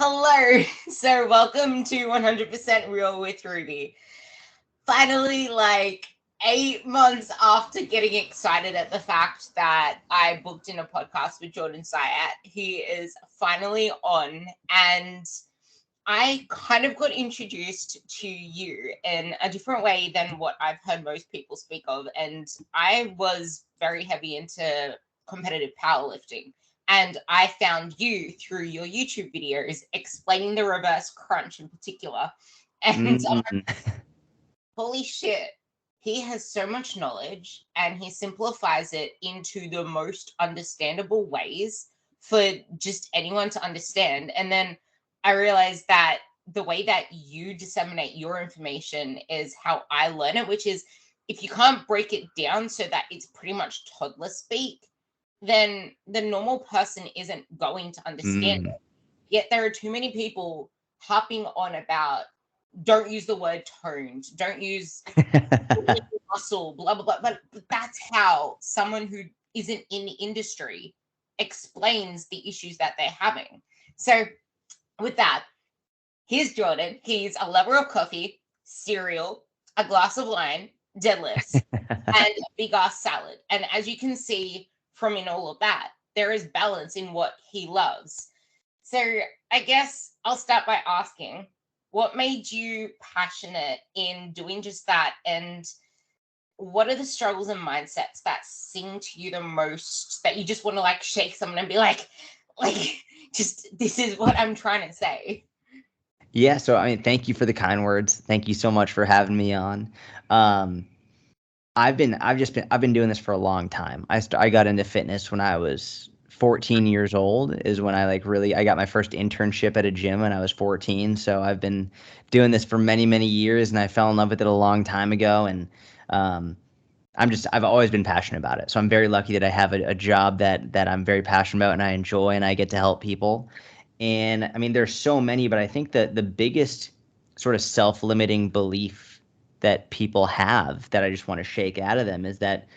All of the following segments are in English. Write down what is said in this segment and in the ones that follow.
Hello. So welcome to 100% Real with Ruby. Finally, like 8 months after getting excited at the fact that I booked in a podcast with Jordan Syatt, he is finally on, and I kind of got introduced to you in a different way than what I've heard most people speak of. And I was very heavy into competitive powerlifting. And I found you through your YouTube videos explaining the reverse crunch in particular. And Mm. holy shit, he has so much knowledge and he simplifies it into the most understandable ways for just anyone to understand. And then I realized that the way that you disseminate your information is how I learn it, which is if you can't break it down so that it's pretty much toddler speak, then the normal person isn't going to understand Mm. it. Yet there are too many people harping on about don't use the word toned, don't use muscle, blah, blah, blah. But that's how someone who isn't in the industry explains the issues that they're having. So, with that, here's Jordan. He's a lover of coffee, cereal, a glass of wine, deadlifts, and a big ass salad. And as you can see from in all of that, there is balance in what he loves. So I guess I'll start by asking what made you passionate in doing just that, and what are the struggles and mindsets that sing to you the most that you just want to like shake someone and be like just this is what I'm trying to say. Yeah, so I mean, thank you for the kind words. Thank you so much for having me on. Um, I've been doing this for a long time. I got into fitness when I was 14 years old is when I got my first internship at a gym when I was 14. So I've been doing this for many, many years, and I fell in love with it a long time ago. And um, I've always been passionate about it. So I'm very lucky that I have a job that I'm very passionate about and I enjoy and I get to help people. And I mean, there's so many, but I think that the biggest sort of self-limiting belief that people have that I just want to shake out of them is that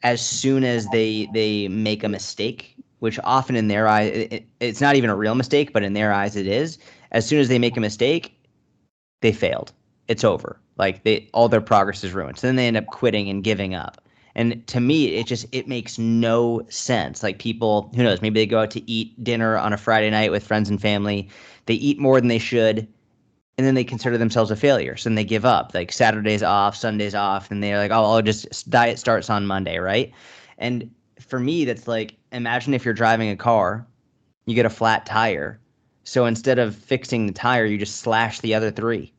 as soon as they make a mistake, which often in their eyes it's not even a real mistake, but in their eyes it is, as soon as they make a mistake, they failed. It's over. Like they all their progress is ruined. So then they end up quitting and giving up. And to me, it makes no sense. Like people, who knows, maybe they go out to eat dinner on a Friday night with friends and family. They eat more than they should, and then they consider themselves a failure. So then they give up. Like Saturday's off, Sunday's off, and they're like, oh, I'll just diet starts on Monday, right? And for me, that's like imagine if you're driving a car, you get a flat tire. So instead of fixing the tire, you just slash the other three.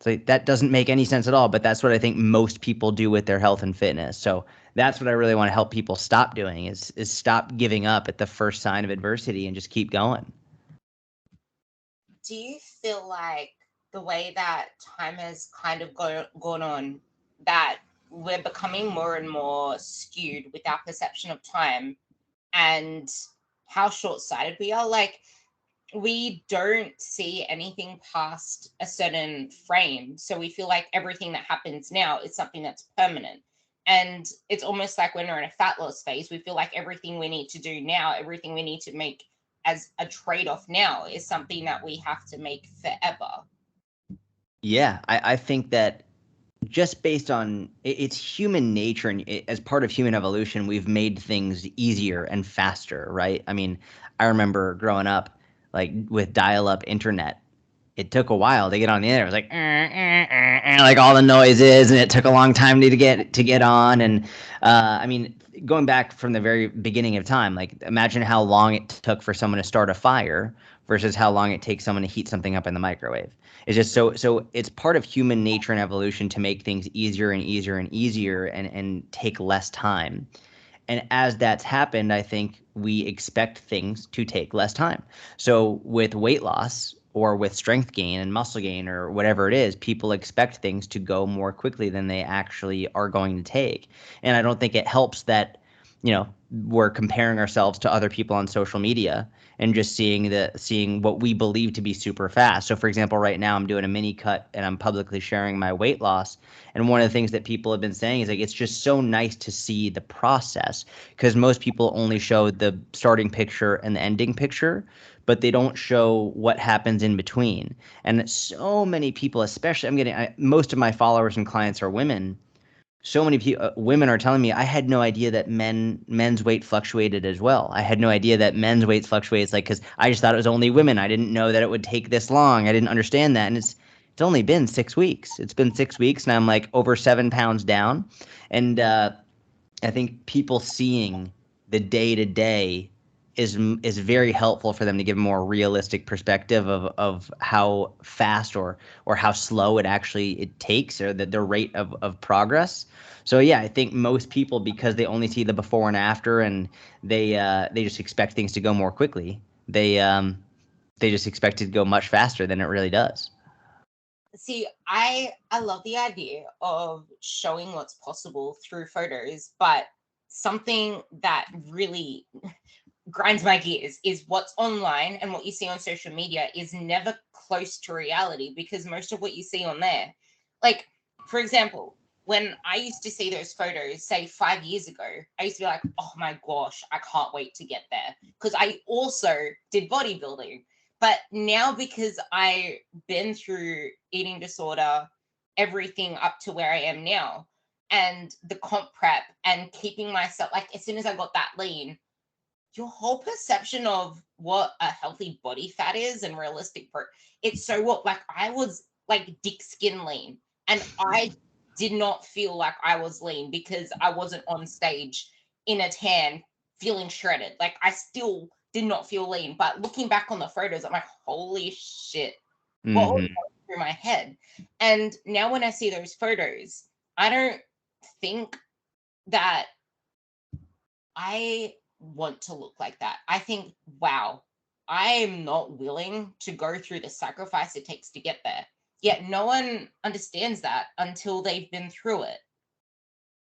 So that doesn't make any sense at all, but that's what I think most people do with their health and fitness. So that's what I really want to help people stop doing is stop giving up at the first sign of adversity and just keep going. Do you feel like the way that time has kind of gone on, that we're becoming more and more skewed with our perception of time and how short-sighted we are? Like, we don't see anything past a certain frame. So we feel like everything that happens now is something that's permanent. And it's almost like when we're in a fat loss phase, we feel like everything we need to do now, everything we need to make as a trade off now is something that we have to make forever. Yeah, I think that just based on it's human nature and as part of human evolution, we've made things easier and faster, right? I mean, I remember growing up like with dial-up internet. It took a while to get on the internet. It was like like all the noises, and it took a long time to get on. And I mean, going back from the very beginning of time, like imagine how long it took for someone to start a fire versus how long it takes someone to heat something up in the microwave. It's just so it's part of human nature and evolution to make things easier and easier and easier and take less time. And as that's happened, I think we expect things to take less time. So with weight loss or with strength gain and muscle gain or whatever it is, people expect things to go more quickly than they actually are going to take. And I don't think it helps that, you know, we're comparing ourselves to other people on social media and just seeing what we believe to be super fast. So for example, right now I'm doing a mini cut and I'm publicly sharing my weight loss. And one of the things that people have been saying is like it's just so nice to see the process, because most people only show the starting picture and the ending picture, but they don't show what happens in between. And so many people, especially most of my followers and clients are women. So many people, women are telling me, I had no idea that men's weight fluctuated as well. I had no idea that men's weight fluctuates, like, because I just thought it was only women. I didn't know that it would take this long. I didn't understand that. And it's only been 6 weeks. It's been 6 weeks, and I'm like over 7 pounds down. And I think people seeing the day to day is very helpful for them to give a more realistic perspective of how fast or how slow it takes, or the rate of progress. So yeah, I think most people, because they only see the before and after, and they just expect things to go more quickly. They just expect it to go much faster than it really does. See, I love the idea of showing what's possible through photos, but something that really grinds my gears is what's online and what you see on social media is never close to reality, because most of what you see on there, like, for example, when I used to see those photos, say 5 years ago, I used to be like, oh my gosh, I can't wait to get there, because I also did bodybuilding. But now, because I've been through eating disorder, everything up to where I am now, and the comp prep and keeping myself, like, as soon as I got that lean, your whole perception of what a healthy body fat is and realistic it's so what, like, I was like dick skin lean, and I did not feel like I was lean because I wasn't on stage in a tan feeling shredded. Like, I still did not feel lean, but looking back on the photos, I'm like, holy shit, what was Mm-hmm. going through my head? And now when I see those photos, I don't think that I want to look like that. I think, wow, I am not willing to go through the sacrifice it takes to get there. Yet no one understands that until they've been through it.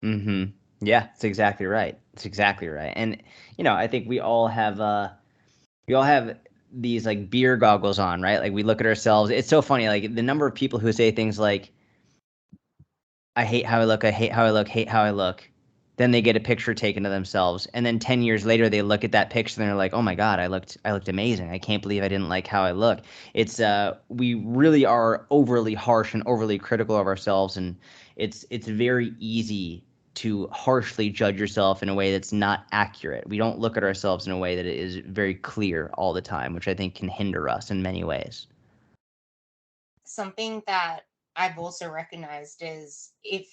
Mm-hmm. Yeah, it's exactly right. It's exactly right. And I think we all have these like beer goggles on, right? Like we look at ourselves. It's so funny, like the number of people who say things like, I hate how I look, I hate how I look, hate how I look. Then they get a picture taken of themselves, and then 10 years later they look at that picture and they're like, "Oh my God, I looked amazing. I can't believe I didn't like how I look." It's we really are overly harsh and overly critical of ourselves, and it's very easy to harshly judge yourself in a way that's not accurate. We don't look at ourselves in a way that is very clear all the time, which I think can hinder us in many ways. Something that I've also recognized is, if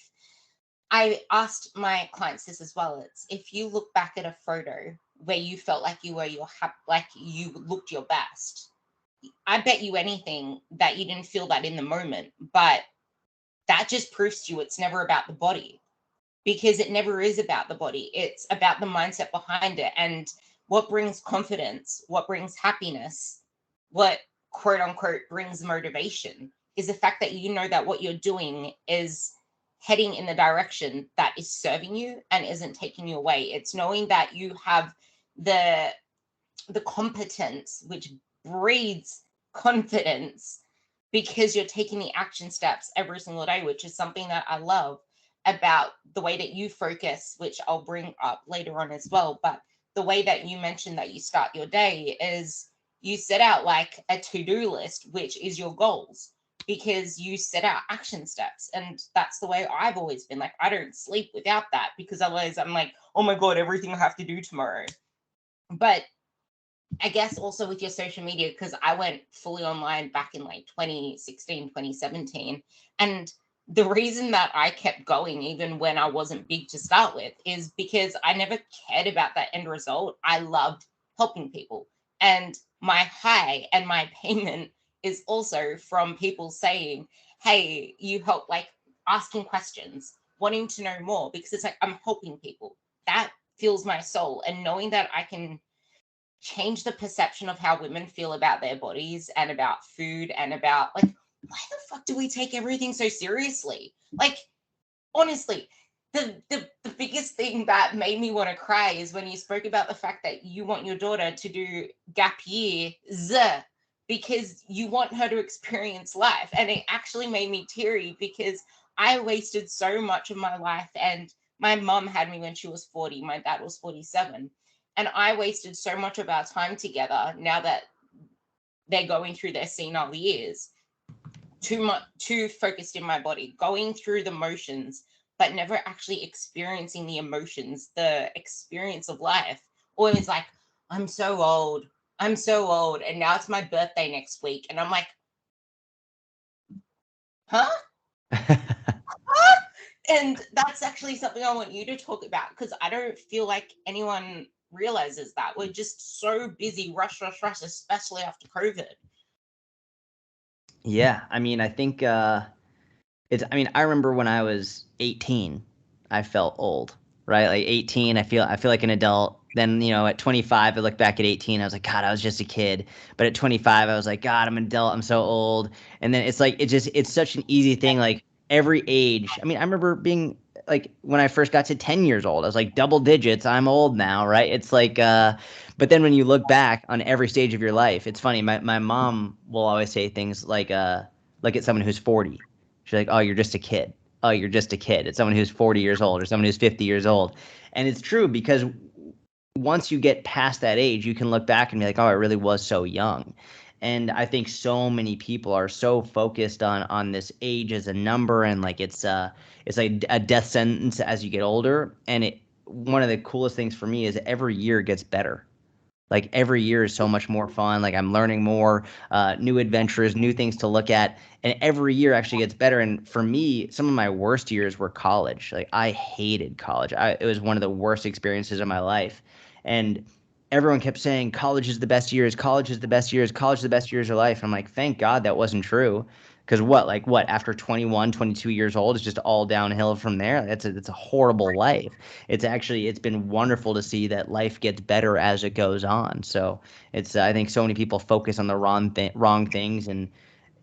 I asked my clients this as well, it's if you look back at a photo where you felt like you were like you looked your best, I bet you anything that you didn't feel that in the moment, but that just proves to you it's never about the body, because it never is about the body. It's about the mindset behind it, and what brings confidence, what brings happiness, what quote unquote brings motivation is the fact that you know that what you're doing is heading in the direction that is serving you and isn't taking you away. It's knowing that you have the competence which breeds confidence, because you're taking the action steps every single day, which is something that I love about the way that you focus, which I'll bring up later on as well. But the way that you mentioned that you start your day is you set out like a to-do list, which is your goals, because you set out action steps. And that's the way I've always been. Like, I don't sleep without that, because otherwise I'm like, oh my God, everything I have to do tomorrow. But I guess also with your social media, because I went fully online back in like 2016, 2017. And the reason that I kept going, even when I wasn't big to start with, is because I never cared about that end result. I loved helping people. And my high and my payment is also from people saying, hey, you help, like asking questions, wanting to know more, because it's like I'm helping people. That fills my soul. And knowing that I can change the perception of how women feel about their bodies and about food, and about, like, why the fuck do we take everything so seriously? Like, honestly, the biggest thing that made me want to cry is when you spoke about the fact that you want your daughter to do gap years because you want her to experience life. And it actually made me teary because I wasted so much of my life, and my mum had me when she was 40, my dad was 47. And I wasted so much of our time together now that they're going through their senile years, too focused in my body, going through the motions, but never actually experiencing the emotions, the experience of life. Always like, I'm so old. I'm so old. And now it's my birthday next week. And I'm like, huh? And that's actually something I want you to talk about, because I don't feel like anyone realizes that. We're just so busy, rush, especially after COVID. Yeah, I mean, I think I mean, I remember when I was 18, I felt old, right? Like 18, I feel like an adult. Then, at 25, I look back at 18, I was like, God, I was just a kid. But at 25, I was like, God, I'm an adult, I'm so old. And then it's like it's such an easy thing. Like every age. I mean, I remember being like when I first got to 10 years old, I was like double digits, I'm old now, right? It's like but then when you look back on every stage of your life, it's funny. My mom will always say things like look at someone who's 40. She's like, "Oh, you're just a kid. Oh, you're just a kid." It's someone who's 40 years old or someone who's 50 years old. And it's true because once you get past that age, you can look back and be like, "Oh, I really was so young." And I think so many people are so focused on this age as a number, and like it's like a death sentence as you get older. And one of the coolest things for me is every year gets better. Like every year is so much more fun. Like I'm learning more, new adventures, new things to look at, and every year actually gets better. And for me, some of my worst years were college. Like I hated college. It was one of the worst experiences of my life, and everyone kept saying college is the best years, college is the best years, college is the best years of life. I'm like, thank God that wasn't true. Because what, after 21, 22 years old, it's just all downhill from there. It's a horrible life. It's been wonderful to see that life gets better as it goes on. So I think so many people focus on the wrong things, and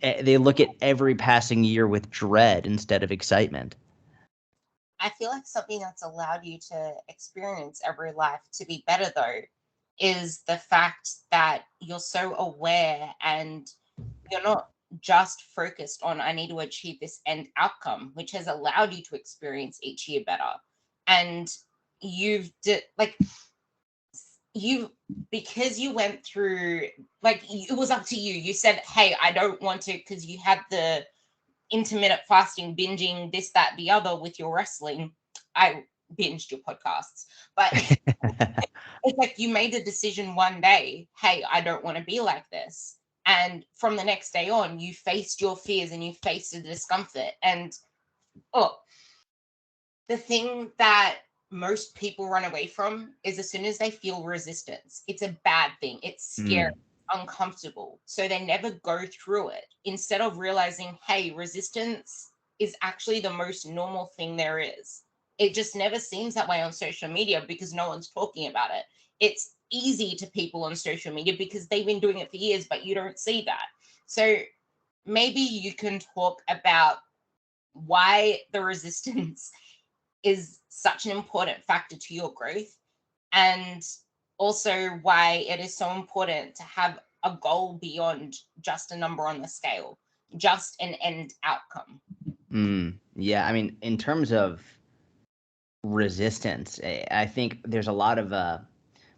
they look at every passing year with dread instead of excitement. I feel like something that's allowed you to experience every life to be better, though, is the fact that you're so aware and you're not just focused on, I need to achieve this end outcome, which has allowed you to experience each year better. And like you, because you went through, like, it was up to you. You said, hey, I don't want to, because you had the intermittent fasting, binging, this, that, the other with your wrestling. I binged your podcasts, but it's like you made a decision one day, hey, I don't want to be like this. And from the next day on, you faced your fears and you faced the discomfort. And oh, the thing that most people run away from is as soon as they feel resistance, it's a bad thing. It's scary, Mm. uncomfortable. So they never go through it. Instead of realizing, hey, resistance is actually the most normal thing there is. It just never seems that way on social media because no one's talking about it. It's easy to people on social media because they've been doing it for years, but you don't see that. So maybe you can talk about why the resistance is such an important factor to your growth, and also why it is so important to have a goal beyond just a number on the scale, just an end outcome. Yeah, I mean, in terms of resistance, I think there's a lot of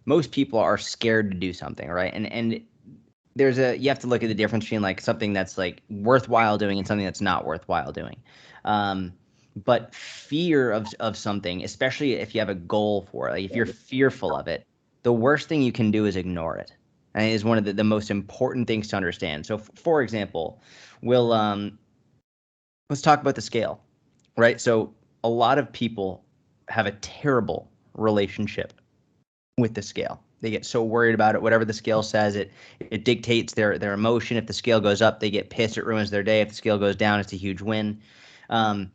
most people are scared to do something, right? And you have to look at the difference between like something that's like worthwhile doing and something that's not worthwhile doing. Um, but fear of something, especially if you have a goal for it, like if you're fearful of it, the worst thing you can do is ignore it. And it is one of the most important things to understand. So, for example, we'll let's talk about the scale, right? So, a lot of people have a terrible relationship with the scale. They get so worried about it. Whatever the scale says, it dictates their emotion. If the scale goes up, they get pissed. It ruins their day. If the scale goes down, it's a huge win. Um,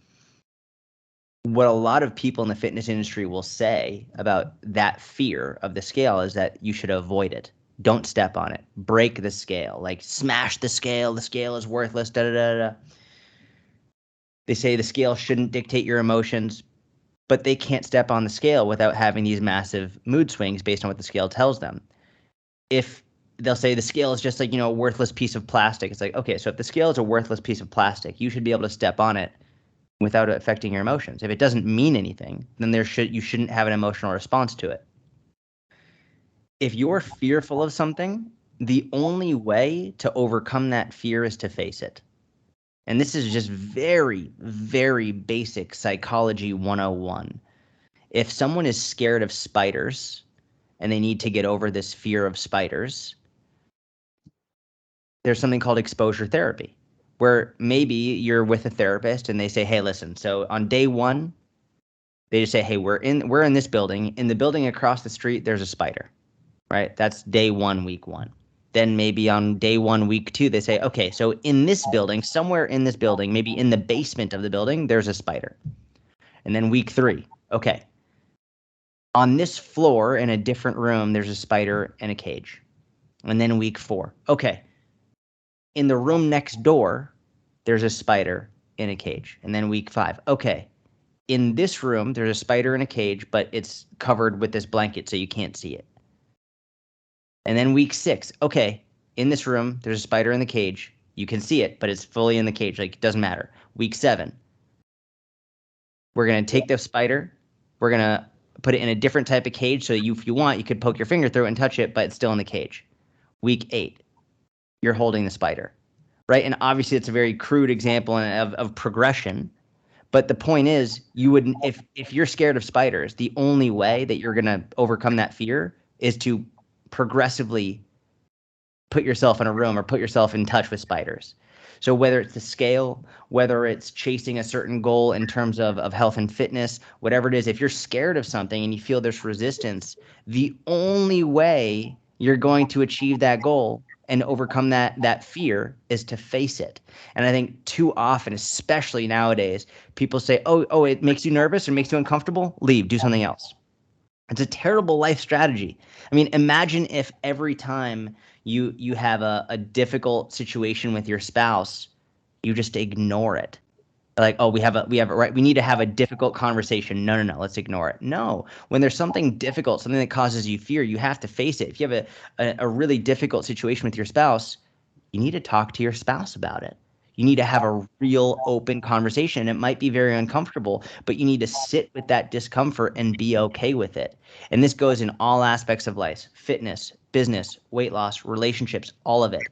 what a lot of people in the fitness industry will say about that fear of the scale is that you should avoid it. Don't step on it. Break the scale. Like smash the scale. The scale is worthless. Da da da da. They say the scale shouldn't dictate your emotions. but they can't step on the scale without having these massive mood swings based on what the scale tells them. If they'll say the scale is just like, a worthless piece of plastic. It's like, okay, so if the scale is a worthless piece of plastic, you should be able to step on it without it affecting your emotions. If it doesn't mean anything, then you shouldn't have an emotional response to it. If you're fearful of something, the only way to overcome that fear is to face it. And this is just very, very basic psychology 101. If someone is scared of spiders and they need to get over this fear of spiders, there's something called exposure therapy, where maybe you're with a therapist and they say, hey, listen, so on day one, they just say, hey, we're in this building. In the building across the street, there's a spider, right? That's day one, week one. Then maybe on day one, week two, they say, okay, so in this building, somewhere in this building, maybe in the basement of the building, there's a spider. And then week three, okay, on this floor in a different room, there's a spider in a cage. And then week four, okay, in the room next door, there's a spider in a cage. And then week five, okay, in this room, there's a spider in a cage, but it's covered with this blanket so you can't see it. And then week six, okay, in this room, there's a spider in the cage. You can see it, but it's fully in the cage. Like, it doesn't matter. Week seven, we're going to take the spider. We're going to put it in a different type of cage. So if you want, you could poke your finger through it and touch it, but it's still in the cage. Week eight, you're holding the spider, right? And obviously, it's a very crude example of progression. But the point is, you would, if you're scared of spiders, the only way that you're going to overcome that fear is to progressively put yourself in a room or put yourself in touch with spiders. So whether it's the scale, whether it's chasing a certain goal in terms of health and fitness, whatever it is, if you're scared of something and you feel this resistance, the only way you're going to achieve that goal and overcome that fear is to face it. And I think too often, especially nowadays, people say, oh, it makes you nervous or makes you uncomfortable? Leave, do something else. It's a terrible life strategy. I mean, imagine if every time you have a difficult situation with your spouse, you just ignore it. Like, oh, we have a right. We need to have a difficult conversation. No. Let's ignore it. No, when there's something difficult, something that causes you fear, you have to face it. If you have a really difficult situation with your spouse, you need to talk to your spouse about it. You need to have a real open conversation. It might be very uncomfortable, but you need to sit with that discomfort and be okay with it. And this goes in all aspects of life: fitness, business, weight loss, relationships, all of it.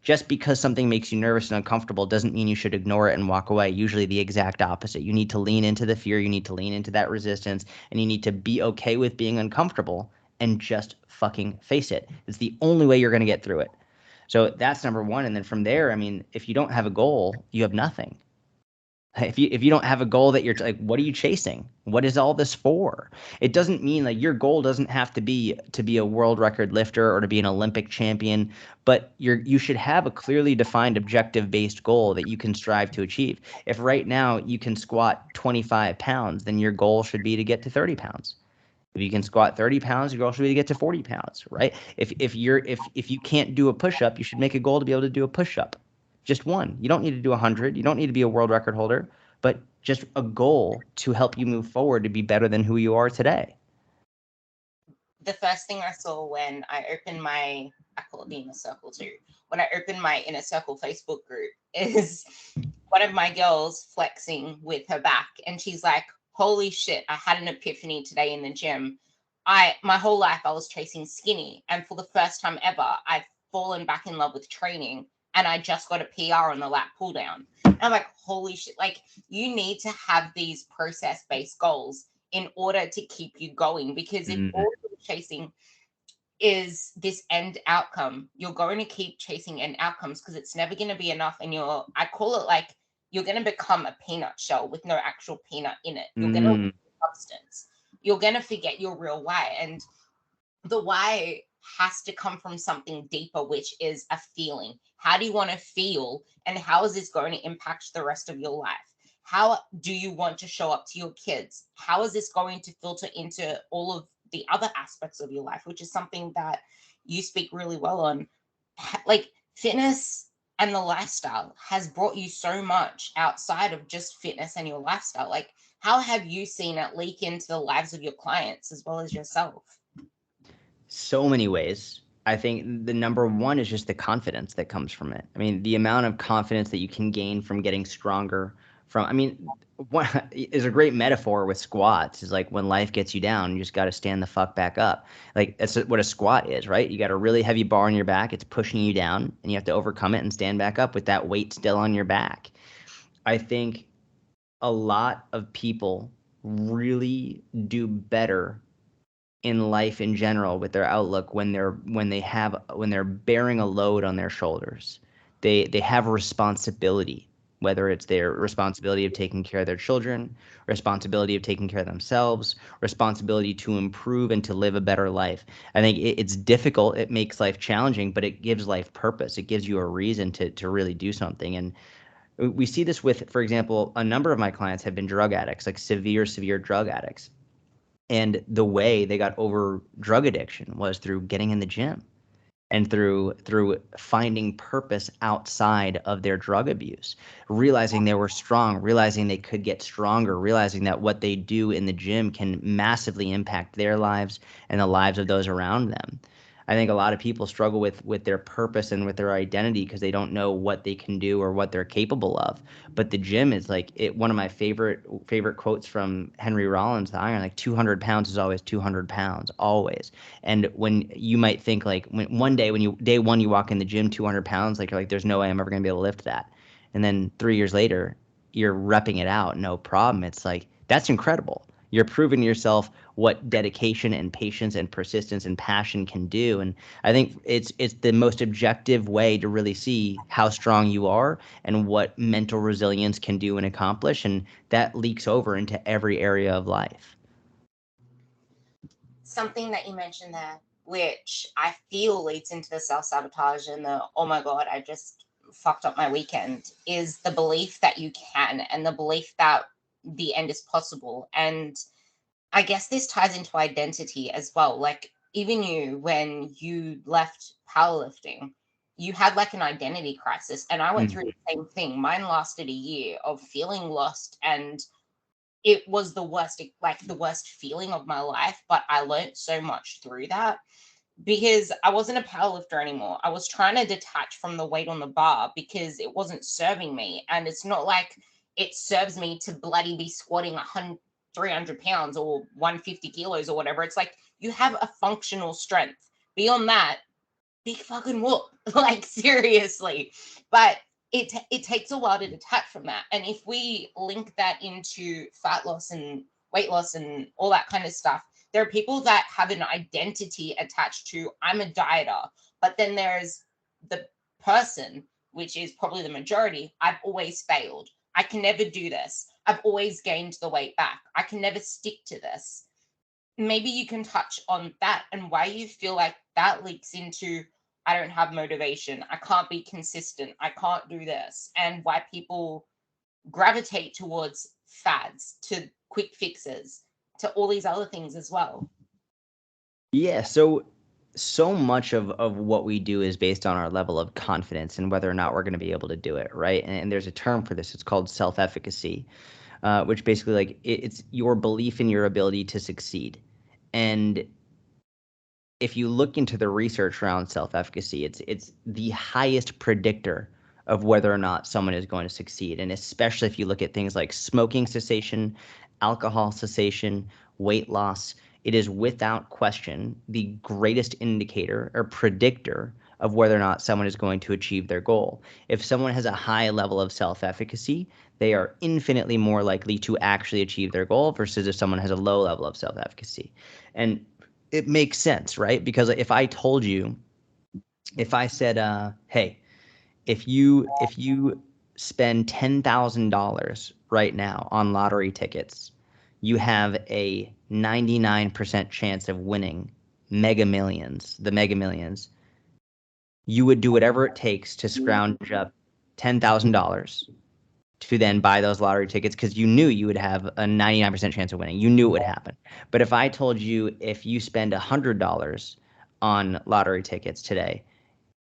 Just because something makes you nervous and uncomfortable doesn't mean you should ignore it and walk away. Usually the exact opposite. You need to lean into the fear, you need to lean into that resistance, and you need to be okay with being uncomfortable and just fucking face it. It's the only way you're going to get through it. So that's number one. And then from there, I mean, if you don't have a goal, you have nothing. If you don't have a goal that you're like, what are you chasing? What is all this for? It doesn't mean like your goal doesn't have to be a world record lifter or to be an Olympic champion, but you should have a clearly defined objective based goal that you can strive to achieve. If right now you can squat 25 pounds, then your goal should be to get to 30 pounds. If you can squat 30 pounds, your goal should be to get to 40 pounds, right? If you can't do a push-up, you should make a goal to be able to do a push-up. Just one. You don't need to do 100. You don't need to be a world record holder, but just a goal to help you move forward to be better than who you are today. The first thing I saw when I opened I call it the Inner Circle too, when I opened my Inner Circle Facebook group, is one of my girls flexing with her back. And she's like, holy shit, I had an epiphany today in the gym. My whole life I was chasing skinny. And for the first time ever, I've fallen back in love with training. And I just got a PR on the lat pull down. And I'm like, holy shit, like you need to have these process-based goals in order to keep you going. Because if all you're chasing is this end outcome, you're going to keep chasing end outcomes because it's never going to be enough. And I call it like, you're going to become a peanut shell with no actual peanut in it. You're going to lose substance. You're going to forget your real why. And the why has to come from something deeper, which is a feeling. How do you want to feel? And how is this going to impact the rest of your life? How do you want to show up to your kids? How is this going to filter into all of the other aspects of your life, which is something that you speak really well on? Like fitness and the lifestyle has brought you so much outside of just fitness and your lifestyle. Like how have you seen it leak into the lives of your clients as well as yourself? So many ways. I think the number one is just the confidence that comes from it. I mean, the amount of confidence that you can gain from getting stronger from, I mean, what is a great metaphor with squats is like when life gets you down, you just got to stand the fuck back up. Like that's what a squat is, right? You got a really heavy bar on your back, it's pushing you down, and you have to overcome it and stand back up with that weight still on your back. I think a lot of people really do better in life in general with their outlook when they're bearing a load on their shoulders. They have a responsibility, whether it's their responsibility of taking care of their children, responsibility of taking care of themselves, responsibility to improve and to live a better life. I think it's difficult, it makes life challenging, but it gives life purpose. It gives you a reason to really do something. And we see this with, for example, a number of my clients have been drug addicts, like severe drug addicts, and the way they got over drug addiction was through getting in the gym and through finding purpose outside of their drug abuse, realizing they were strong, realizing they could get stronger, realizing that what they do in the gym can massively impact their lives and the lives of those around them. I think a lot of people struggle with their purpose and with their identity because they don't know what they can do or what they're capable of. But the gym is like it. One of my favorite quotes from Henry Rollins, the Iron, like 200 pounds is always 200 pounds, always. And when you might think like one day when you day one you walk in the gym 200 pounds, like you're like, there's no way I'm ever gonna be able to lift that. And then 3 years later, you're repping it out, no problem. It's like that's incredible. You're proving to yourself what dedication and patience and persistence and passion can do. And I think it's the most objective way to really see how strong you are and what mental resilience can do and accomplish. And that leaks over into every area of life. Something that you mentioned there, which I feel leads into the self sabotage and the, oh my God, I just fucked up my weekend, is the belief that you can and the belief that the end is possible. And I guess this ties into identity as well. Like, even you, when you left powerlifting, you had like an identity crisis. And I went through the same thing. Mine lasted a year of feeling lost, and it was the worst, like the worst feeling of my life. But I learned so much through that because I wasn't a powerlifter anymore. I was trying to detach from the weight on the bar because it wasn't serving me. And it's not like it serves me to bloody be squatting 100, 300 pounds or 150 kilos or whatever. It's like you have a functional strength. Beyond that, big fucking whoop. Like, seriously. But it takes a while to detach from that. And if we link that into fat loss and weight loss and all that kind of stuff, there are people that have an identity attached to, I'm a dieter, but then there's the person, which is probably the majority, I've always failed. I can never do this. I've always gained the weight back. I can never stick to this. Maybe you can touch on that and why you feel like that leaks into, I don't have motivation, I can't be consistent, I can't do this, and why people gravitate towards fads, to quick fixes, to all these other things as well. Yeah, so much of what we do is based on our level of confidence and whether or not we're going to be able to do it, right? And there's a term for this. It's called self-efficacy, which basically like it's your belief in your ability to succeed. And if you look into the research around self-efficacy, it's the highest predictor of whether or not someone is going to succeed. And especially if you look at things like smoking cessation, alcohol cessation, weight loss, it is without question the greatest indicator or predictor of whether or not someone is going to achieve their goal. If someone has a high level of self-efficacy, they are infinitely more likely to actually achieve their goal versus if someone has a low level of self-efficacy. And it makes sense, right? Because if I told you, if I said, hey, if you spend $10,000 right now on lottery tickets, you have a 99% chance of winning the Mega Millions. You would do whatever it takes to scrounge up $10,000 to then buy those lottery tickets because you knew you would have a 99% chance of winning. You knew it would happen. But if I told you if you spend $100 on lottery tickets today,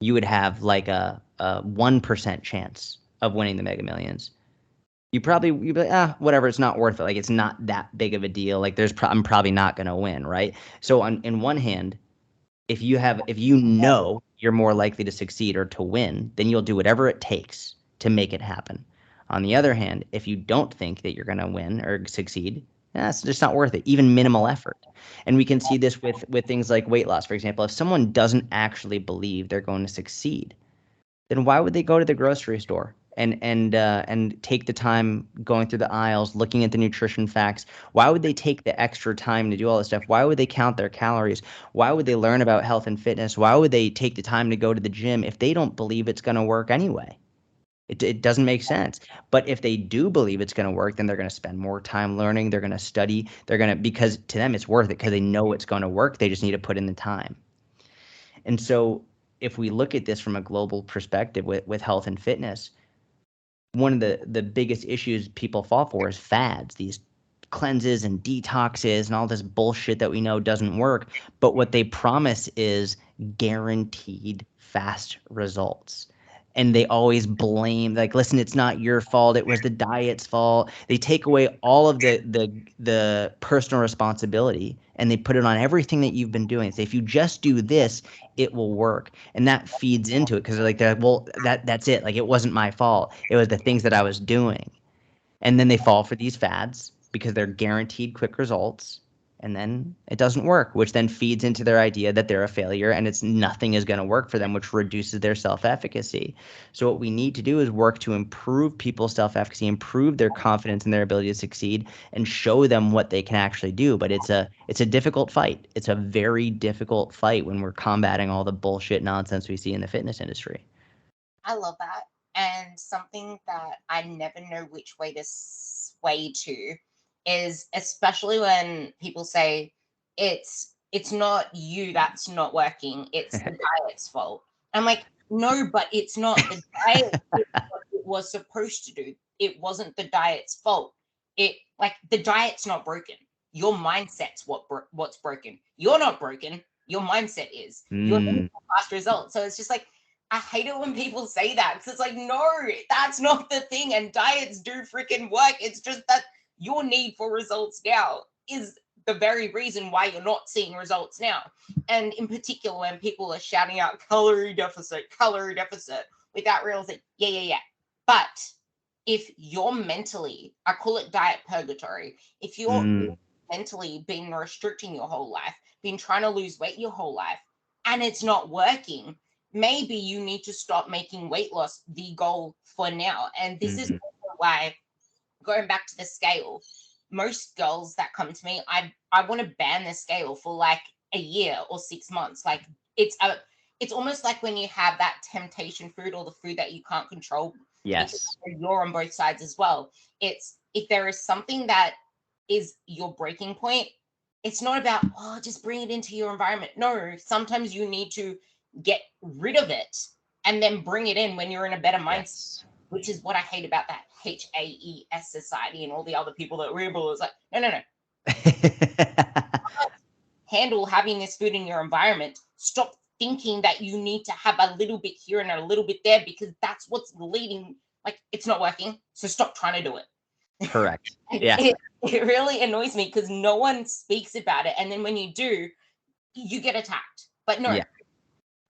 you would have like a 1% chance of winning the Mega Millions. you'd be like, whatever, it's not worth it. Like, it's not that big of a deal. Like, I'm probably not going to win, right? So in one hand, if you know you're more likely to succeed or to win, then you'll do whatever it takes to make it happen. On the other hand, if you don't think that you're going to win or succeed, it's just not worth it, even minimal effort. And we can see this with things like weight loss, for example. If someone doesn't actually believe they're going to succeed, then why would they go to the grocery store and take the time going through the aisles, looking at the nutrition facts? Why would they take the extra time to do all this stuff? Why would they count their calories? Why would they learn about health and fitness? Why would they take the time to go to the gym if they don't believe it's going to work anyway? It doesn't make sense. But if they do believe it's going to work, then they're going to spend more time learning. They're going to study. They're going to, because to them it's worth it because they know it's going to work. They just need to put in the time. And so if we look at this from a global perspective with health and fitness, one of the biggest issues people fall for is fads, these cleanses and detoxes and all this bullshit that we know doesn't work. But what they promise is guaranteed fast results. And they always blame, like, listen, it's not your fault, it was the diet's fault. They take away all of the personal responsibility and they put it on everything that you've been doing. Say, if you just do this, it will work. And that feeds into it because they're like, well, that's it. Like, it wasn't my fault. It was the things that I was doing. And then they fall for these fads because they're guaranteed quick results. And then it doesn't work, which then feeds into their idea that they're a failure and it's nothing is going to work for them, which reduces their self-efficacy. So what we need to do is work to improve people's self-efficacy, improve their confidence in their ability to succeed, and show them what they can actually do. But it's a difficult fight. It's a very difficult fight when we're combating all the bullshit nonsense we see in the fitness industry. I love that. And something that I never know which way to sway to is, especially when people say it's not you that's not working, it's the diet's fault. I'm like, no, but it's not. The diet did what it was supposed to do. It wasn't the diet's fault. It, like, the diet's not broken. Your mindset's what's broken. You're not broken. Your mindset is. You're getting fast results. So it's just like, I hate it when people say that because it's like, no, that's not the thing. And diets do freaking work. It's just that your need for results now is the very reason why you're not seeing results now. And in particular, when people are shouting out calorie deficit, without realizing, yeah. But if you're mentally, I call it diet purgatory, if you're mentally been restricting your whole life, been trying to lose weight your whole life, and it's not working, maybe you need to stop making weight loss the goal for now. And this is why, going back to the scale, most girls that come to me, I want to ban the scale for like a year or 6 months. Like, it's almost like when you have that temptation food or the food that you can't control. Yes. You're on both sides as well. It's, if there is something that is your breaking point, it's not about, oh, just bring it into your environment. No, sometimes you need to get rid of it and then bring it in when you're in a better mindset, which is what I hate about that HAES society and all the other people that rebel. Is like, no. Handle having this food in your environment. Stop thinking that you need to have a little bit here and a little bit there because that's what's leading. Like, it's not working. So stop trying to do it. Correct. Yeah. It really annoys me because no one speaks about it. And then when you do, you get attacked. But no,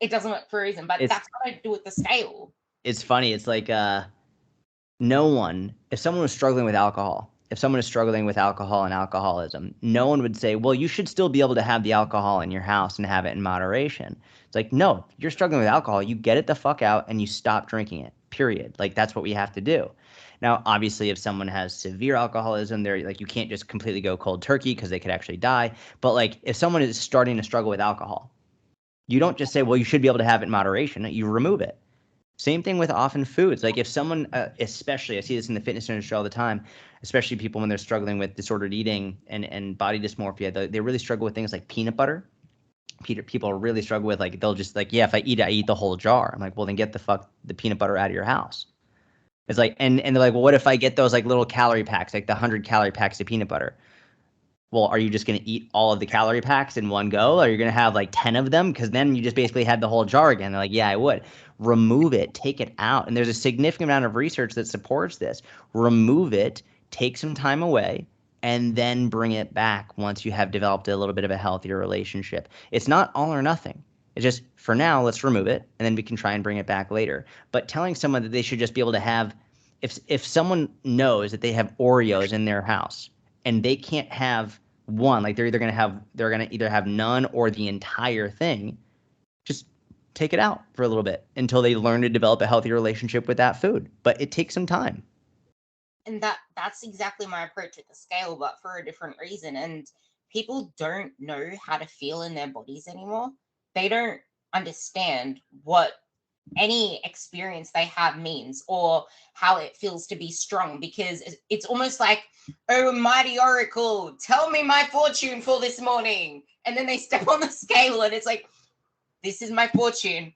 it doesn't work for a reason. But that's what I do with the scale. It's funny. It's like no one, if someone was struggling with alcohol, if someone is struggling with alcohol and alcoholism, no one would say, well, you should still be able to have the alcohol in your house and have it in moderation. It's like, no, if you're struggling with alcohol, you get it the fuck out and you stop drinking it, period. Like, that's what we have to do. Now, obviously, if someone has severe alcoholism, they're like, you can't just completely go cold turkey because they could actually die. But like, if someone is starting to struggle with alcohol, you don't just say, well, you should be able to have it in moderation. You remove it. Same thing with often foods. Like, if someone, especially, I see this in the fitness industry all the time, especially people when they're struggling with disordered eating and body dysmorphia, they really struggle with things like peanut butter. People really struggle with, like, they'll just like, yeah, if I eat the whole jar. I'm like, well, then get the peanut butter out of your house. It's like, and they're like, well, what if I get those like little calorie packs, like the 100 calorie packs of peanut butter? Well, are you just going to eat all of the calorie packs in one go? Or are you going to have like 10 of them? Because then you just basically had the whole jar again. They're like, yeah, I would. Remove it, take it out. And there's a significant amount of research that supports this. Remove it, take some time away, and then bring it back once you have developed a little bit of a healthier relationship. It's not all or nothing. It's just for now, let's remove it, and then we can try and bring it back later. But telling someone that they should just be able to have, if someone knows that they have Oreos in their house and they can't have one, like they're gonna either have none or the entire thing, just take it out for a little bit until they learn to develop a healthy relationship with that food. But it takes some time. And that's exactly my approach with the scale, but for a different reason. And people don't know how to feel in their bodies anymore. They don't understand what any experience they have means or how it feels to be strong, because it's almost like, oh mighty oracle, tell me my fortune for this morning, and then they step on the scale and it's like, this is my fortune,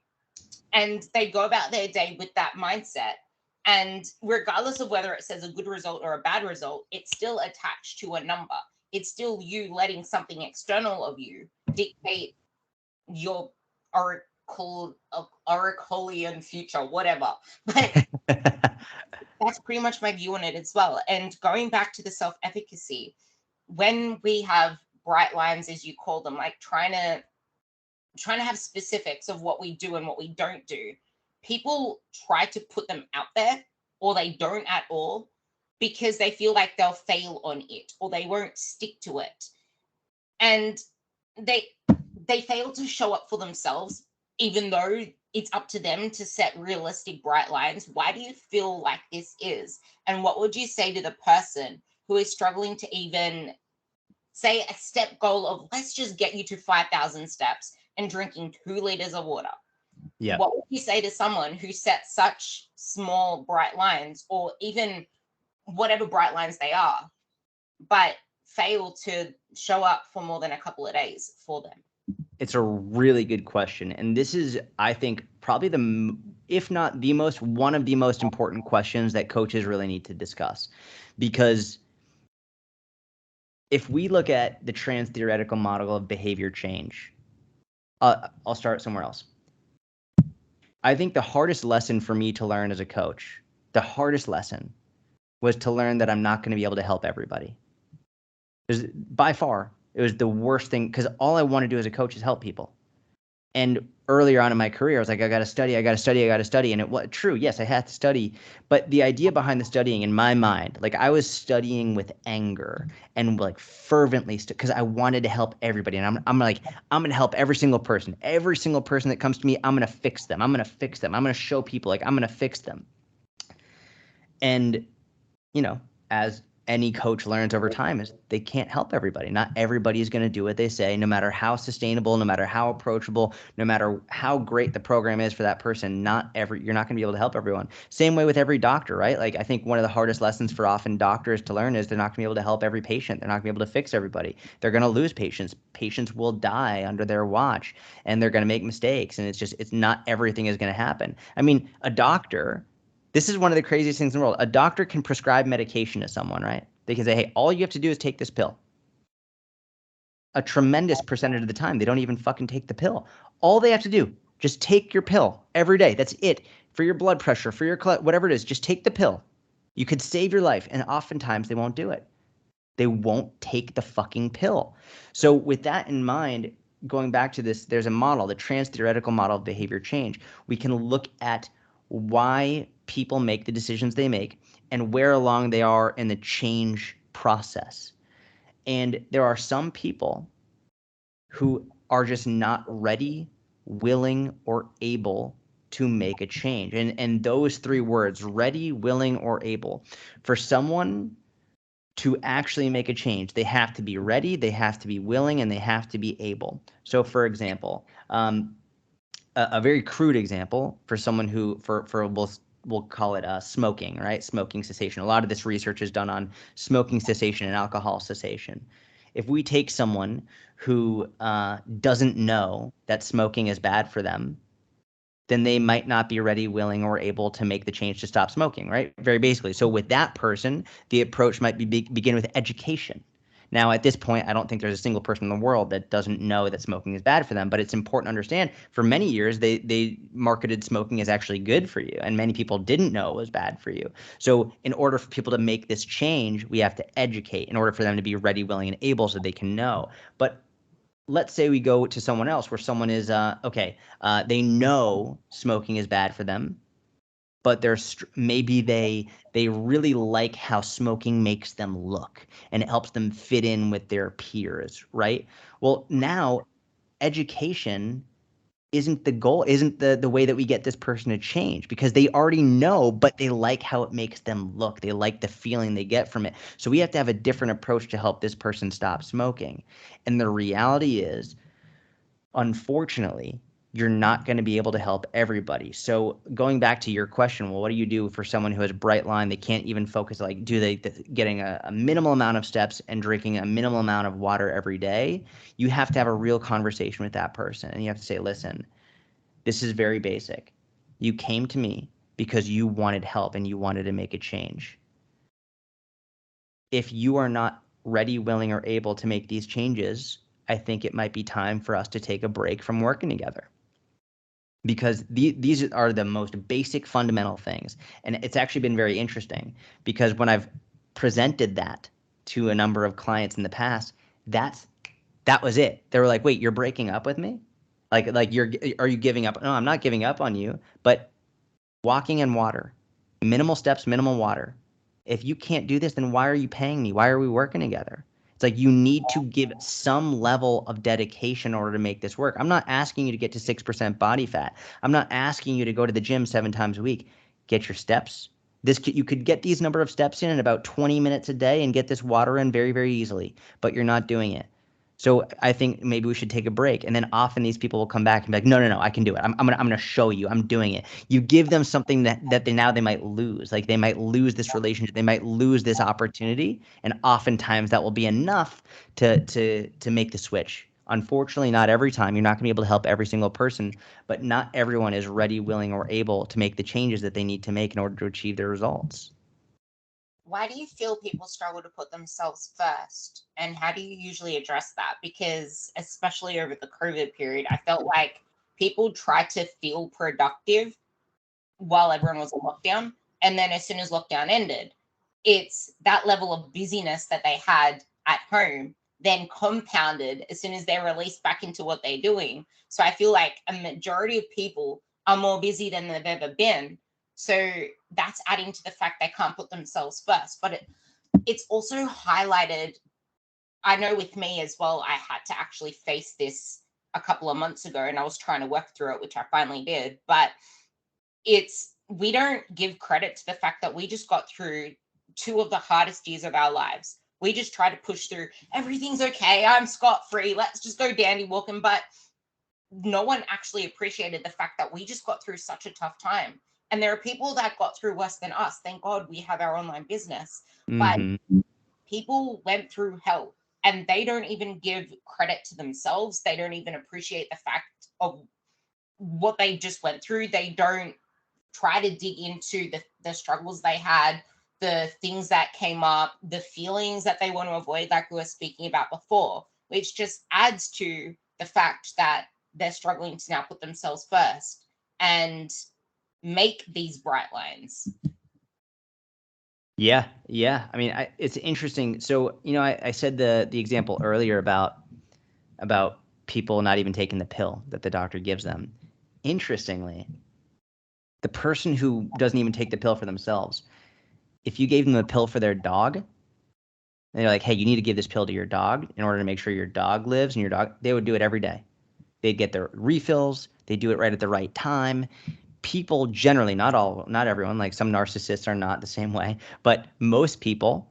and they go about their day with that mindset. And regardless of whether it says a good result or a bad result, it's still attached to a number. It's still you letting something external of you dictate your Oraclean future, whatever. But that's pretty much my view on it as well. And going back to the self-efficacy, when we have bright lines, as you call them, like trying to have specifics of what we do and what we don't do, people try to put them out there, or they don't at all, because they feel like they'll fail on it or they won't stick to it. And they fail to show up for themselves, even though it's up to them to set realistic bright lines. Why do you feel like this is? And what would you say to the person who is struggling to even say a step goal of, let's just get you to 5,000 steps and drinking 2 liters of water? Yeah. What would you say to someone who sets such small bright lines, or even whatever bright lines they are, but fail to show up for more than a couple of days for them? It's a really good question. And this is, I think, probably if not the most, one of the most important questions that coaches really need to discuss. Because if we look at the trans theoretical model of behavior change, I'll start somewhere else. I think the hardest lesson for me to learn as a coach, the hardest lesson was to learn that I'm not going to be able to help everybody. By far, it was the worst thing, because all I want to do as a coach is help people. And earlier on in my career, I was like, I got to study. And it was true. Yes, I had to study. But the idea behind the studying in my mind, like I was studying with anger and like fervently, because I wanted to help everybody. And I'm like, I'm going to help every single person that comes to me. I'm going to fix them. I'm going to show people, like, I'm going to fix them. And, as any coach learns over time, is they can't help everybody. Not everybody is going to do what they say, no matter how sustainable, no matter how approachable, no matter how great the program is for that person. You're not going to be able to help everyone. Same way with every doctor, right? Like, I think one of the hardest lessons for often doctors to learn is they're not going to be able to help every patient. They're not going to be able to fix everybody. They're going to lose patients. Patients will die under their watch, and they're going to make mistakes. And it's not everything is going to happen. I mean, a doctor, this is one of the craziest things in the world. A doctor can prescribe medication to someone, right? They can say, hey, all you have to do is take this pill. A tremendous percentage of the time, they don't even fucking take the pill. All they have to do, just take your pill every day. That's it. For your blood pressure, for your whatever it is, just take the pill. You could save your life. And oftentimes they won't do it. They won't take the fucking pill. So with that in mind, going back to this, there's a model, the trans theoretical model of behavior change. We can look at why people make the decisions they make and where along they are in the change process. And there are some people who are just not ready, willing, or able to make a change. And those three words, ready, willing, or able, for someone to actually make a change, they have to be ready, they have to be willing, and they have to be able. So for example, a very crude example for someone who, we'll call it smoking, right? Smoking cessation. A lot of this research is done on smoking cessation and alcohol cessation. If we take someone who doesn't know that smoking is bad for them, then they might not be ready, willing, or able to make the change to stop smoking, right? Very basically. So with that person, the approach might begin with education. Now, at this point, I don't think there's a single person in the world that doesn't know that smoking is bad for them, but it's important to understand for many years they marketed smoking as actually good for you, and many people didn't know it was bad for you. So in order for people to make this change, we have to educate in order for them to be ready, willing, and able so they can know. But let's say we go to someone else where someone is they know smoking is bad for them, but maybe they really like how smoking makes them look and it helps them fit in with their peers, right? Well, now education isn't the goal, isn't the way that we get this person to change, because they already know, but they like how it makes them look. They like the feeling they get from it. So we have to have a different approach to help this person stop smoking. And the reality is, unfortunately, you're not going to be able to help everybody. So going back to your question, well, what do you do for someone who has bright line? They can't even focus. Like, do they getting a minimal amount of steps and drinking a minimal amount of water every day? You have to have a real conversation with that person. And you have to say, listen, this is very basic. You came to me because you wanted help and you wanted to make a change. If you are not ready, willing, or able to make these changes, I think it might be time for us to take a break from working together, because these are the most basic fundamental things. And it's actually been very interesting, because when I've presented that to a number of clients in the past, that was it. They were like, wait, you're breaking up with me? Like are you giving up? No, I'm not giving up on you, but walking in water, minimal steps, minimal water. If you can't do this, then why are you paying me? Why are we working together? It's like you need to give some level of dedication in order to make this work. I'm not asking you to get to 6% body fat. I'm not asking you to go to the gym 7 times a week. Get your steps. You could get these number of steps in about 20 minutes a day and get this water in very, very easily, but you're not doing it. So I think maybe we should take a break. And then often these people will come back and be like, no, I can do it. I'm gonna show you. I'm doing it. You give them something that they might lose. Like they might lose this relationship. They might lose this opportunity. And oftentimes that will be enough to make the switch. Unfortunately, not every time. You're not gonna be able to help every single person, but not everyone is ready, willing, or able to make the changes that they need to make in order to achieve their results. Why do you feel people struggle to put themselves first? And how do you usually address that? Because especially over the COVID period, I felt like people tried to feel productive while everyone was in lockdown. And then as soon as lockdown ended, it's that level of busyness that they had at home then compounded as soon as they're released back into what they're doing. So I feel like a majority of people are more busy than they've ever been. So that's adding to the fact they can't put themselves first. But it's also highlighted, I know with me as well, I had to actually face this a couple of months ago and I was trying to work through it, which I finally did. But we don't give credit to the fact that we just got through 2 of the hardest years of our lives. We just try to push through. Everything's okay. I'm scot-free. Let's just go dandy walking. But no one actually appreciated the fact that we just got through such a tough time. And there are people that got through worse than us. Thank God we have our online business. But people went through hell and they don't even give credit to themselves. They don't even appreciate the fact of what they just went through. They don't try to dig into the struggles they had, the things that came up, the feelings that they want to avoid, like we were speaking about before, which just adds to the fact that they're struggling to now put themselves first and make these bright lines. Yeah. I mean, it's interesting. So, I said the example earlier about people not even taking the pill that the doctor gives them. Interestingly, the person who doesn't even take the pill for themselves, if you gave them a pill for their dog, and they're like, hey, you need to give this pill to your dog in order to make sure your dog lives, and they would do it every day. They'd get their refills. They do it right at the right time. People generally, not everyone, like some narcissists are not the same way, but most people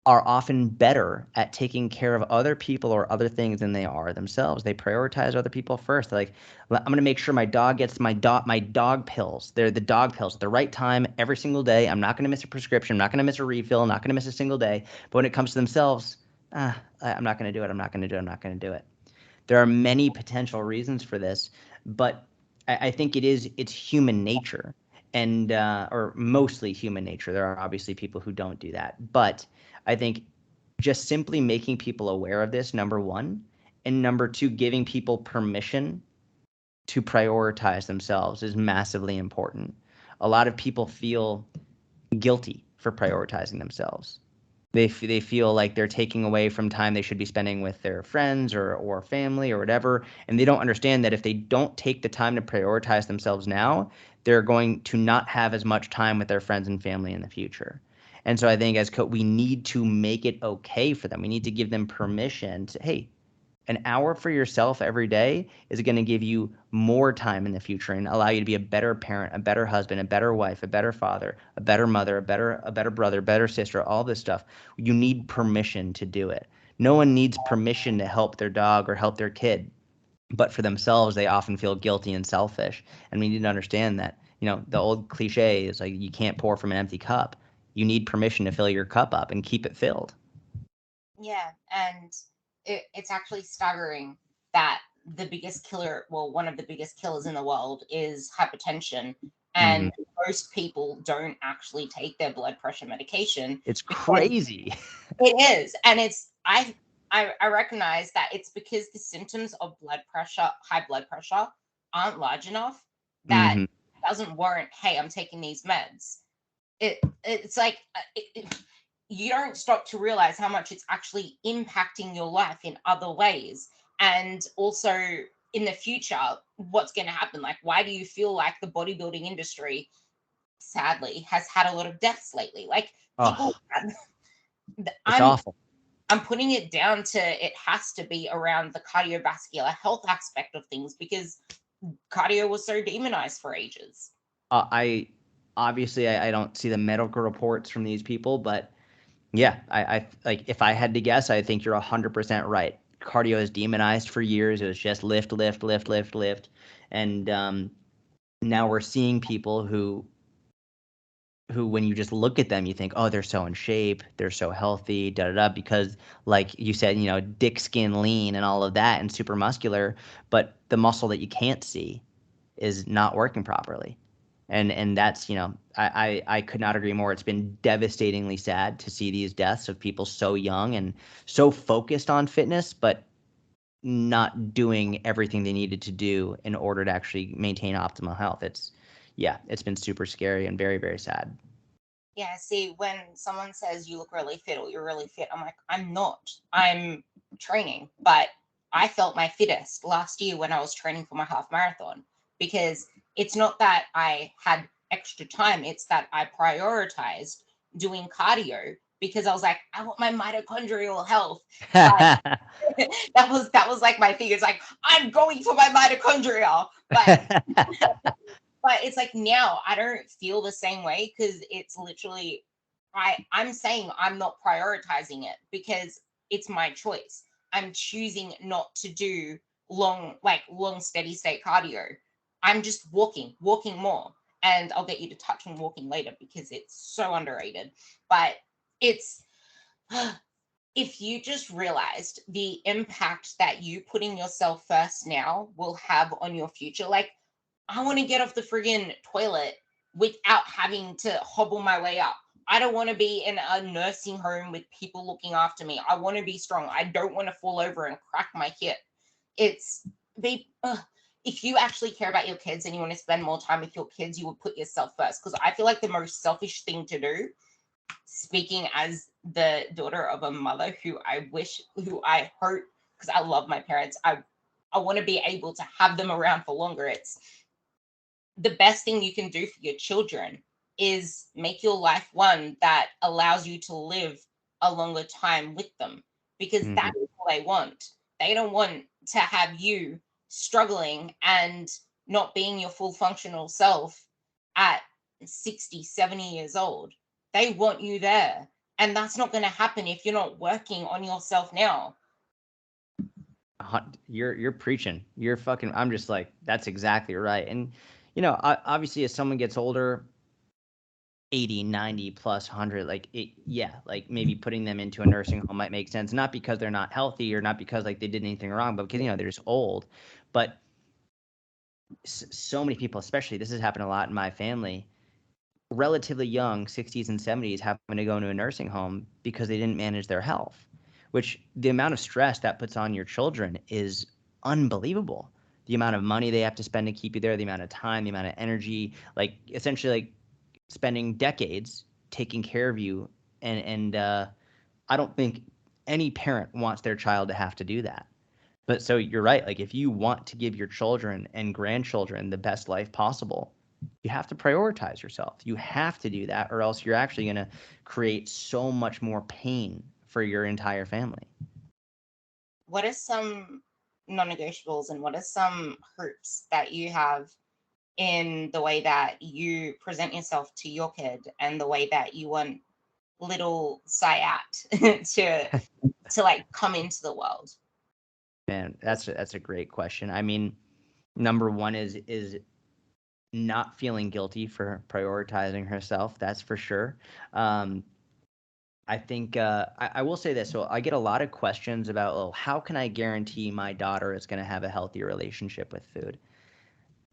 are often better at taking care of other people or other things than they are themselves. They prioritize other people first. They're like, I'm going to make sure my dog gets my dog pills. They're the dog pills at the right time every single day. I'm not going to miss a prescription. I'm not going to miss a refill. I'm not going to miss a single day. But when it comes to themselves, I'm not going to do it. I'm not going to do it. I'm not going to do it. There are many potential reasons for this, but I think it's human nature, and or mostly human nature. There are obviously people who don't do that, but I think just simply making people aware of this, number one, and number two, giving people permission to prioritize themselves is massively important. A lot of people feel guilty for prioritizing themselves. They feel like they're taking away from time they should be spending with their friends or family or whatever, and they don't understand that if they don't take the time to prioritize themselves now, they're going to not have as much time with their friends and family in the future. And so I think we need to make it okay for them. We need to give them permission to, hey, an hour for yourself every day is going to give you more time in the future and allow you to be a better parent, a better husband, a better wife, a better father, a better mother, a better brother, better sister, all this stuff. You need permission to do it. No one needs permission to help their dog or help their kid, but for themselves, they often feel guilty and selfish. And we need to understand that, the old cliche is like, you can't pour from an empty cup. You need permission to fill your cup up and keep it filled. Yeah, and it's actually staggering that the biggest killer, well, one of the biggest killers in the world is hypertension. And most people don't actually take their blood pressure medication. It's crazy. It is. And I recognize that it's because the symptoms of high blood pressure, aren't large enough that doesn't warrant, hey, I'm taking these meds. It's like you don't stop to realize how much it's actually impacting your life in other ways. And also in the future, what's going to happen? Like, why do you feel like the bodybuilding industry, sadly, has had a lot of deaths lately? Like, people, it's awful. I'm putting it down to, it has to be around the cardiovascular health aspect of things, because cardio was so demonized for ages. I don't see the medical reports from these people, but yeah, I like, if I had to guess, I think you're 100% right. Cardio is demonized for years. It was just lift, lift, lift, lift, lift, and now we're seeing people who, when you just look at them, you think, oh, they're so in shape, they're so healthy, da da da, because like you said, dick skin lean and all of that and super muscular, but the muscle that you can't see is not working properly. And that's, I could not agree more. It's been devastatingly sad to see these deaths of people so young and so focused on fitness, but not doing everything they needed to do in order to actually maintain optimal health. It's been super scary and very, very sad. Yeah, see, when someone says you look really fit or you're really fit, I'm like, I'm not. I'm training, but I felt my fittest last year when I was training for my half marathon, because it's not that I had extra time, it's that I prioritized doing cardio because I was like, I want my mitochondrial health. Like, that was like my thing. It's like, I'm going for my mitochondria. But it's like, now I don't feel the same way, because it's literally, I'm saying I'm not prioritizing it because it's my choice. I'm choosing not to do long steady state cardio. I'm just walking more. And I'll get you to touch on walking later because it's so underrated. But it's if you just realized the impact that you putting yourself first now will have on your future. Like, I want to get off the friggin' toilet without having to hobble my way up. I don't want to be in a nursing home with people looking after me. I want to be strong. I don't want to fall over and crack my hip. It's if you actually care about your kids and you want to spend more time with your kids, you would put yourself first. Because I feel like the most selfish thing to do, speaking as the daughter of a mother who I hope, because I love my parents, I want to be able to have them around for longer. It's the best thing you can do for your children is make your life one that allows you to live a longer time with them, because that is what they want. They don't want to have you struggling and not being your full functional self at 60, 70 years old. They want you there. And that's not going to happen if you're not working on yourself now. You're preaching. I'm just like, that's exactly right. And obviously as someone gets older, 80, 90 plus 100, like like maybe putting them into a nursing home might make sense, not because they're not healthy or not because like they did anything wrong, but because they're just old. But so many people, especially this has happened a lot in my family, relatively young, 60s and 70s, having to go into a nursing home because they didn't manage their health. which the amount of stress that puts on your children is unbelievable. The amount of money they have to spend to keep you there, the amount of time, the amount of energy, like essentially like spending decades taking care of you. And I don't think any parent wants their child to have to do that. But so you're right. Like if you want to give your children and grandchildren the best life possible, you have to prioritize yourself. You have to do that, or else you're actually going to create so much more pain for your entire family. What are some non-negotiables and what are some hopes that you have in the way that you present yourself to your kid and the way that you want little Syatt to like come into the world? Man, that's a great question. I mean, number one is not feeling guilty for prioritizing herself. That's for sure. Um, I think I will say this. So I get a lot of questions about, oh, how can I guarantee my daughter is going to have a healthy relationship with food?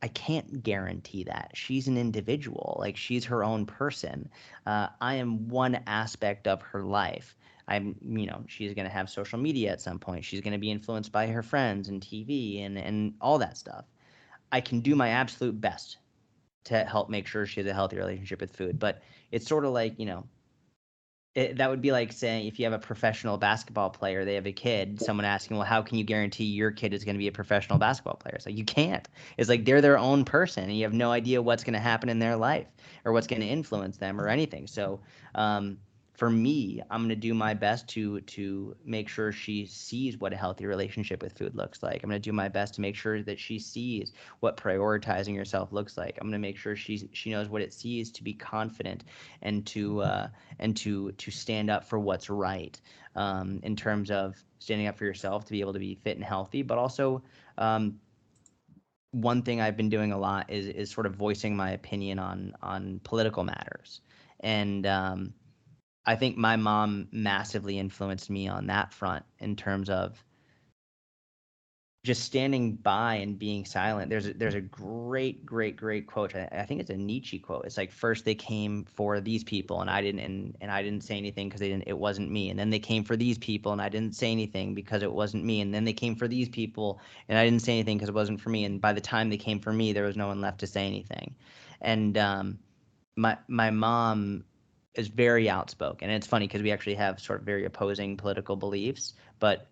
I can't guarantee that. She's an individual. Like she's her own person. I am one aspect of her life. She's going to have social media at some point. She's going to be influenced by her friends and TV and all that stuff. I can do my absolute best to help make sure she has a healthy relationship with food. But it's sort of like, that would be like saying if you have a professional basketball player, they have a kid, someone asking, well, how can you guarantee your kid is going to be a professional basketball player? It's like, you can't. It's like they're their own person and you have no idea what's going to happen in their life or what's going to influence them or anything. So, for me, I'm going to do my best to make sure she sees what a healthy relationship with food looks like. I'm going to do my best to make sure that she sees what prioritizing yourself looks like. I'm going to make sure she knows what it sees to be confident and to stand up for what's right, in terms of standing up for yourself to be able to be fit and healthy, but also, one thing I've been doing a lot is sort of voicing my opinion on political matters. And I think my mom massively influenced me on that front in terms of just standing by and being silent. There's a great quote. I think it's a Nietzsche quote. It's like, first they came for these people and I didn't, and I didn't say anything because it wasn't me. And then they came for these people and I didn't say anything because it wasn't me. And then they came for these people and I didn't say anything because it wasn't for me. And by the time they came for me, there was no one left to say anything. And my mom is very outspoken. And it's funny because we actually have sort of very opposing political beliefs, but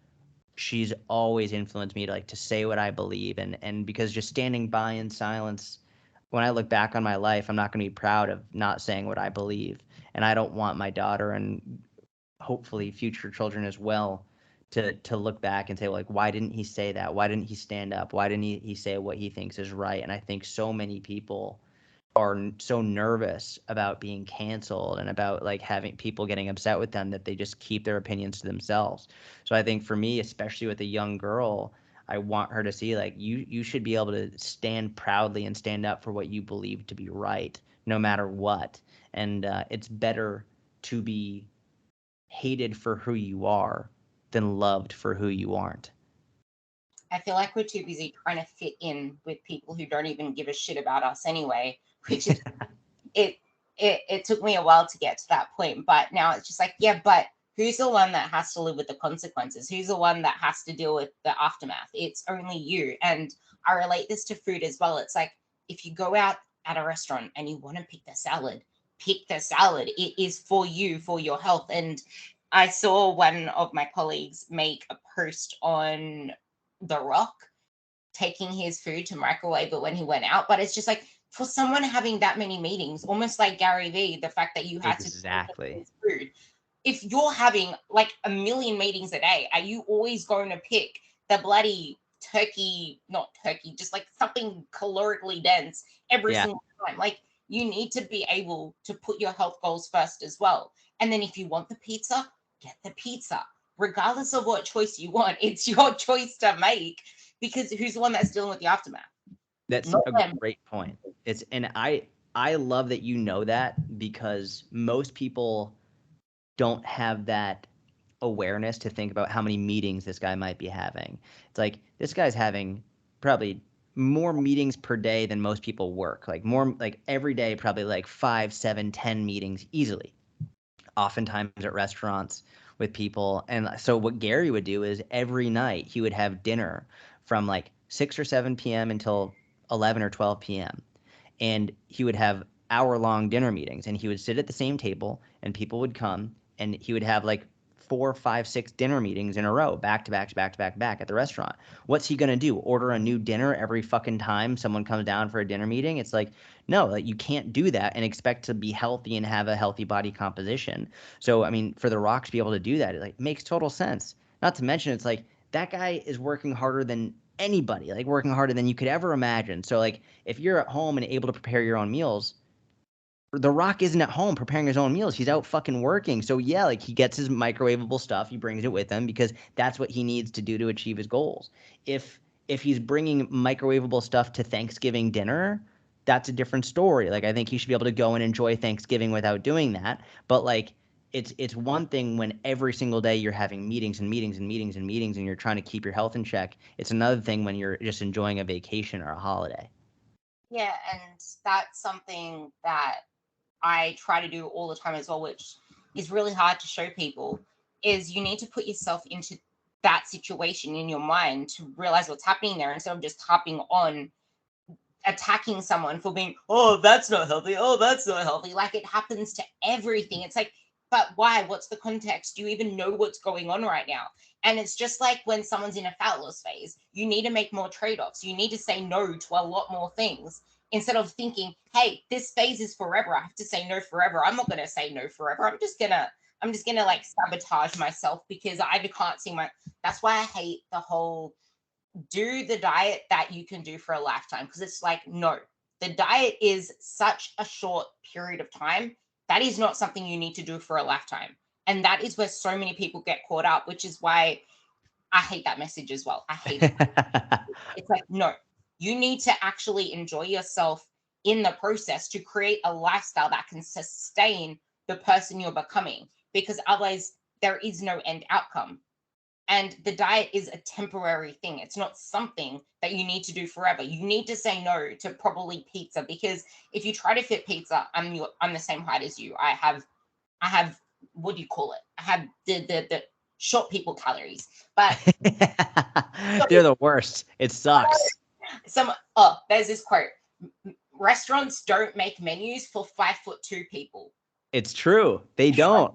she's always influenced me to say what I believe, and because just standing by in silence, when I look back on my life, I'm not going to be proud of not saying what I believe, and I don't want my daughter and hopefully future children as well to look back and say, like, why didn't he say that? Why didn't he stand up? Why didn't he say what he thinks is right? And I think so many people are so nervous about being canceled and about like having people getting upset with them that they just keep their opinions to themselves. So I think for me, especially with a young girl, I want her to see like you should be able to stand proudly and stand up for what you believe to be right, no matter what. And it's better to be hated for who you are than loved for who you aren't. I feel like we're too busy trying to fit in with people who don't even give a shit about us anyway, which is it it took me a while to get to that point, but now it's just like, yeah, but who's the one that has to live with the consequences? Who's the one that has to deal with the aftermath? It's only you. And I relate this to food as well. It's like if you go out at a restaurant and you want to pick the salad. It is for you, for your health. And I saw one of my colleagues make a post on The Rock taking his food to microwave it when he went out. But it's just like for someone having that many meetings, almost like Gary Vee, the fact that you had to Exactly. his food. If you're having like a million meetings a day, are you always going to pick the bloody turkey, not turkey, just like something calorically dense every Yeah. single time? Like you need to be able to put your health goals first as well. And then if you want the pizza, get the pizza. Regardless of what choice you want, it's your choice to make because who's the one that's dealing with the aftermath? That's Not a them. great point. And I love that you know that because most people don't have that awareness to think about how many meetings this guy might be having. It's like this guy's having probably more meetings per day than most people work. Like more like every day, probably like 5, 7, 10 meetings easily. Oftentimes at restaurants with people. And so what Gary would do is every night he would have dinner from like 6 or 7 p.m. until 11 or 12 p.m. And he would have hour-long dinner meetings, and he would sit at the same table, and people would come, and he would have like 4, 5, 6 dinner meetings in a row, back to back to back to back to back at the restaurant. What's he gonna do? Order a new dinner every fucking time someone comes down for a dinner meeting? It's like, no, like you can't do that and expect to be healthy and have a healthy body composition. So I mean, for The Rock to be able to do that, it like makes total sense. Not to mention, it's like that guy is working harder than anybody, like working harder than you could ever imagine. So like if you're at home and able to prepare your own meals, The Rock isn't at home preparing his own meals. He's out fucking working. So yeah, like he gets his microwavable stuff, he brings it with him because that's what he needs to do to achieve his goals. If he's bringing microwavable stuff to Thanksgiving dinner, that's a different story. Like I think he should be able to go and enjoy Thanksgiving without doing that. But like it's one thing when every single day you're having meetings and meetings and meetings and meetings and you're trying to keep your health in check. It's another thing when you're just enjoying a vacation or a holiday. Yeah, and that's something that I try to do all the time as well, which is really hard to show people, is you need to put yourself into that situation in your mind to realize what's happening there instead of just hopping on attacking someone for being, oh, that's not healthy. Oh, that's not healthy. Like it happens to everything. It's like, but why? What's the context? Do you even know what's going on right now? And it's just like when someone's in a fat loss phase, you need to make more trade offs. You need to say no to a lot more things instead of thinking, hey, this phase is forever. I have to say no forever. I'm not going to say no forever. I'm just gonna like sabotage myself because I can't see my. That's why I hate the whole do the diet that you can do for a lifetime, because it's like, no, the diet is such a short period of time. That is not something you need to do for a lifetime. And that is where so many people get caught up, which is why I hate that message as well. I hate it. It's like, no, you need to actually enjoy yourself in the process to create a lifestyle that can sustain the person you're becoming, because otherwise there is no end outcome. And the diet is a temporary thing. It's not something that you need to do forever. You need to say no to probably pizza, because if you try to fit pizza, I'm the same height as you. I have what do you call it? I have the short people calories. But They're the worst. It sucks. there's this quote. Restaurants don't make menus for 5'2" people. It's true. They don't.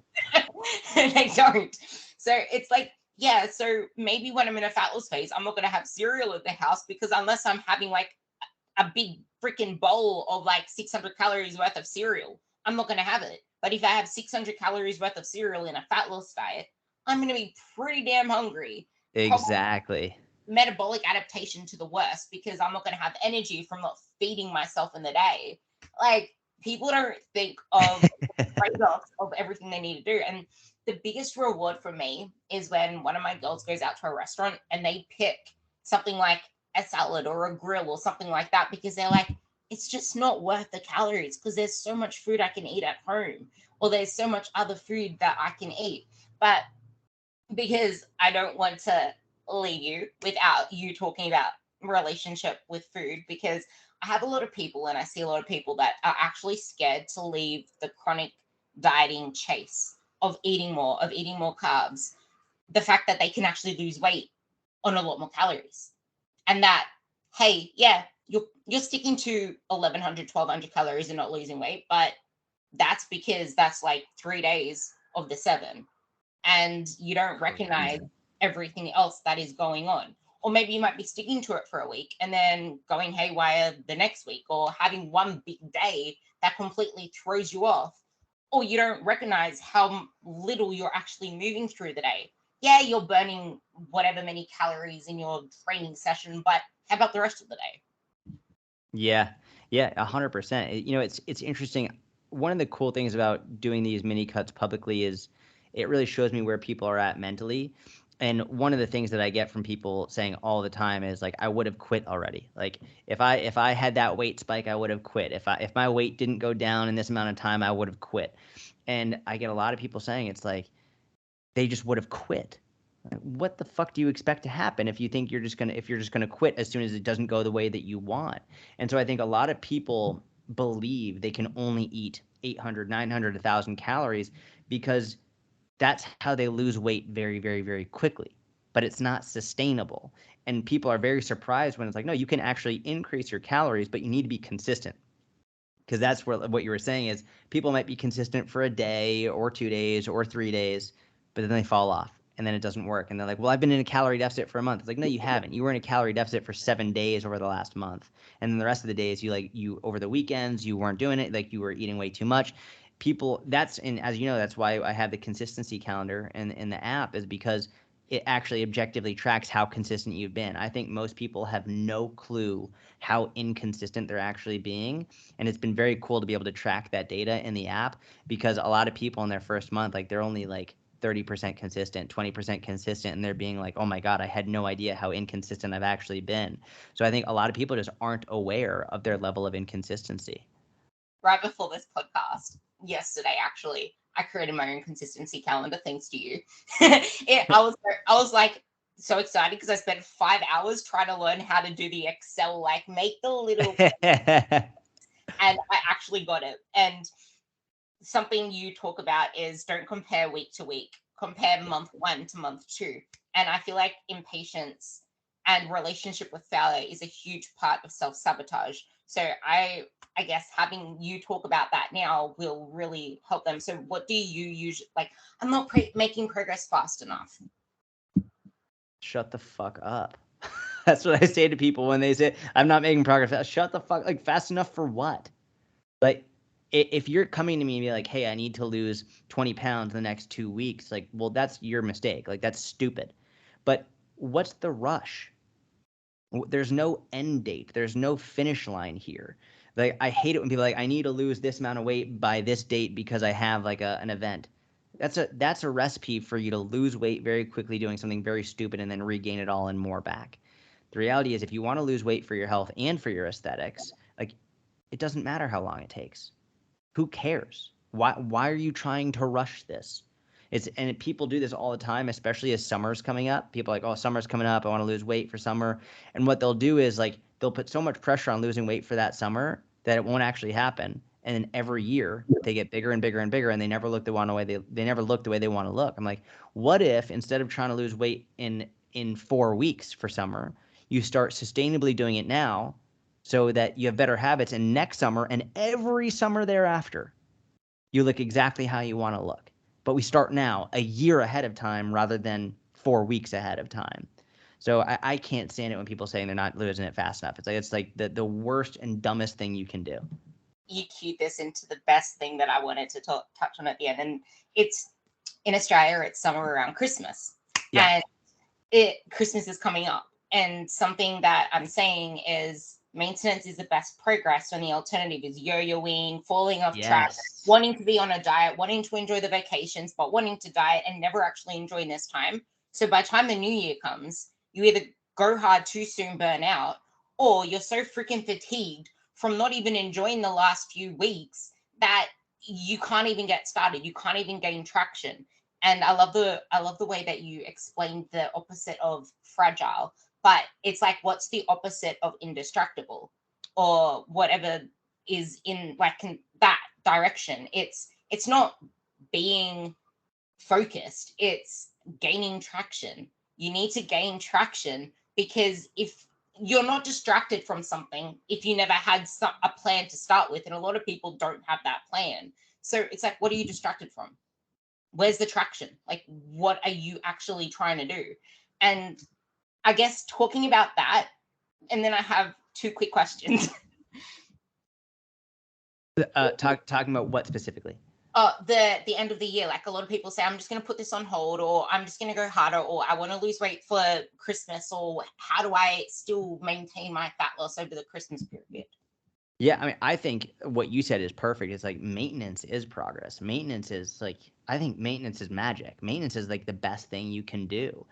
They don't. So it's like, yeah, so maybe when I'm in a fat loss phase, I'm not going to have cereal at the house, because unless I'm having like a big freaking bowl of like 600 calories worth of cereal, I'm not going to have it. But if I have 600 calories worth of cereal in a fat loss diet, I'm going to be pretty damn hungry. Exactly. Metabolic adaptation to the worst, because I'm not going to have energy from not feeding myself in the day. Like, people don't think of trade-offs of everything they need to do. And the biggest reward for me is when one of my girls goes out to a restaurant and they pick something like a salad or a grill or something like that, because they're like, it's just not worth the calories because there's so much food I can eat at home, or there's so much other food that I can eat. But because I don't want to leave you without you talking about relationship with food, because I have a lot of people and I see a lot of people that are actually scared to leave the chronic dieting chase of eating more carbs, the fact that they can actually lose weight on a lot more calories. And that, hey, yeah, you're sticking to 1100, 1200 calories and not losing weight, but that's because that's like 3 days of the 7, and you don't recognize everything else that is going on. Or maybe you might be sticking to it for a week and then going haywire the next week, or having one big day that completely throws you off, or you don't recognize how little you're actually moving through the day. Yeah, you're burning whatever many calories in your training session, but how about the rest of the day? Yeah. Yeah, 100%. You know, it's interesting. One of the cool things about doing these mini cuts publicly is it really shows me where people are at mentally. And one of the things that I get from people saying all the time is like, I would have quit already. Like if I had that weight spike, I would have quit. If my weight didn't go down in this amount of time, I would have quit. And I get a lot of people saying it's like they just would have quit. What the fuck do you expect to happen if you think you're just gonna quit as soon as it doesn't go the way that you want? And so I think a lot of people believe they can only eat 800, 900, 1,000 calories because that's how they lose weight very, very, very quickly. But it's not sustainable. And people are very surprised when it's like, no, you can actually increase your calories, but you need to be consistent. Because that's what you were saying is people might be consistent for a day or 2 days or 3 days, but then they fall off and then it doesn't work. And they're like, well, I've been in a calorie deficit for a month. It's like, no, you haven't. You were in a calorie deficit for 7 days over the last month. And then the rest of the days, you over the weekends, you weren't doing it. Like you were eating way too much. People, and as you know, that's why I have the consistency calendar in the app, is because it actually objectively tracks how consistent you've been. I think most people have no clue how inconsistent they're actually being. And it's been very cool to be able to track that data in the app, because a lot of people in their first month, like they're only like 30% consistent, 20% consistent, and they're being like, oh my God, I had no idea how inconsistent I've actually been. So I think a lot of people just aren't aware of their level of inconsistency. Right before this podcast, yesterday actually, I created my own consistency calendar thanks to you. I was like so excited because I spent 5 hours trying to learn how to do the Excel, like make the little and I actually got it. And something you talk about is don't compare week to week, compare month 1 to month 2. And I feel like impatience and relationship with failure is a huge part of self-sabotage. So I guess having you talk about that now will really help them. So what do you usually like? I'm not making progress fast enough. Shut the fuck up. That's what I say to people when they say I'm not making progress. Shut the fuck, like fast enough for what? Like if you're coming to me and be like, hey, I need to lose 20 pounds in the next 2 weeks, like, well, that's your mistake. Like that's stupid. But what's the rush? There's no end date. There's no finish line here. Like I hate it when people are like, I need to lose this amount of weight by this date because I have like an event. That's a recipe for you to lose weight very quickly doing something very stupid and then regain it all and more back. The reality is if you want to lose weight for your health and for your aesthetics, like it doesn't matter how long it takes. Who cares? Why are you trying to rush this? People do this all the time, especially as summer's coming up. People are like, oh, summer's coming up. I want to lose weight for summer. And what they'll do is like they'll put so much pressure on losing weight for that summer that it won't actually happen. And then every year they get bigger and bigger and bigger, and they never look they never look the way they want to look. I'm like, what if instead of trying to lose weight in 4 weeks for summer, you start sustainably doing it now, so that you have better habits, and next summer and every summer thereafter, you look exactly how you want to look. But we start now, a year ahead of time rather than 4 weeks ahead of time. So I can't stand it when people say they're not losing it fast enough. It's like the worst and dumbest thing you can do. You cued this into the best thing that I wanted to touch on at the end. And it's in Australia, it's summer around Christmas. Yeah. And Christmas is coming up. And something that I'm saying is maintenance is the best progress when the alternative is yo-yoing, falling off track, wanting to be on a diet, wanting to enjoy the vacations, but wanting to diet and never actually enjoying this time. So by the time the new year comes, you either go hard too soon, burn out, or you're so freaking fatigued from not even enjoying the last few weeks that you can't even get started. You can't even gain traction. And I love the way that you explained the opposite of fragile. But it's like, what's the opposite of indestructible, or whatever is in that direction? It's not being focused. It's gaining traction. You need to gain traction, because if you're not distracted from something, if you never had a plan to start with, and a lot of people don't have that plan. So it's like, what are you distracted from? Where's the traction? Like, what are you actually trying to do? And I guess talking about that, and then I have 2 quick questions. Talking about what specifically? The end of the year. Like, a lot of people say, I'm just going to put this on hold, or I'm just going to go harder, or I want to lose weight for Christmas, or how do I still maintain my fat loss over the Christmas period? Yeah, I mean, I think what you said is perfect. It's like maintenance is progress. Maintenance is like, I think maintenance is magic. Maintenance is like the best thing you can do.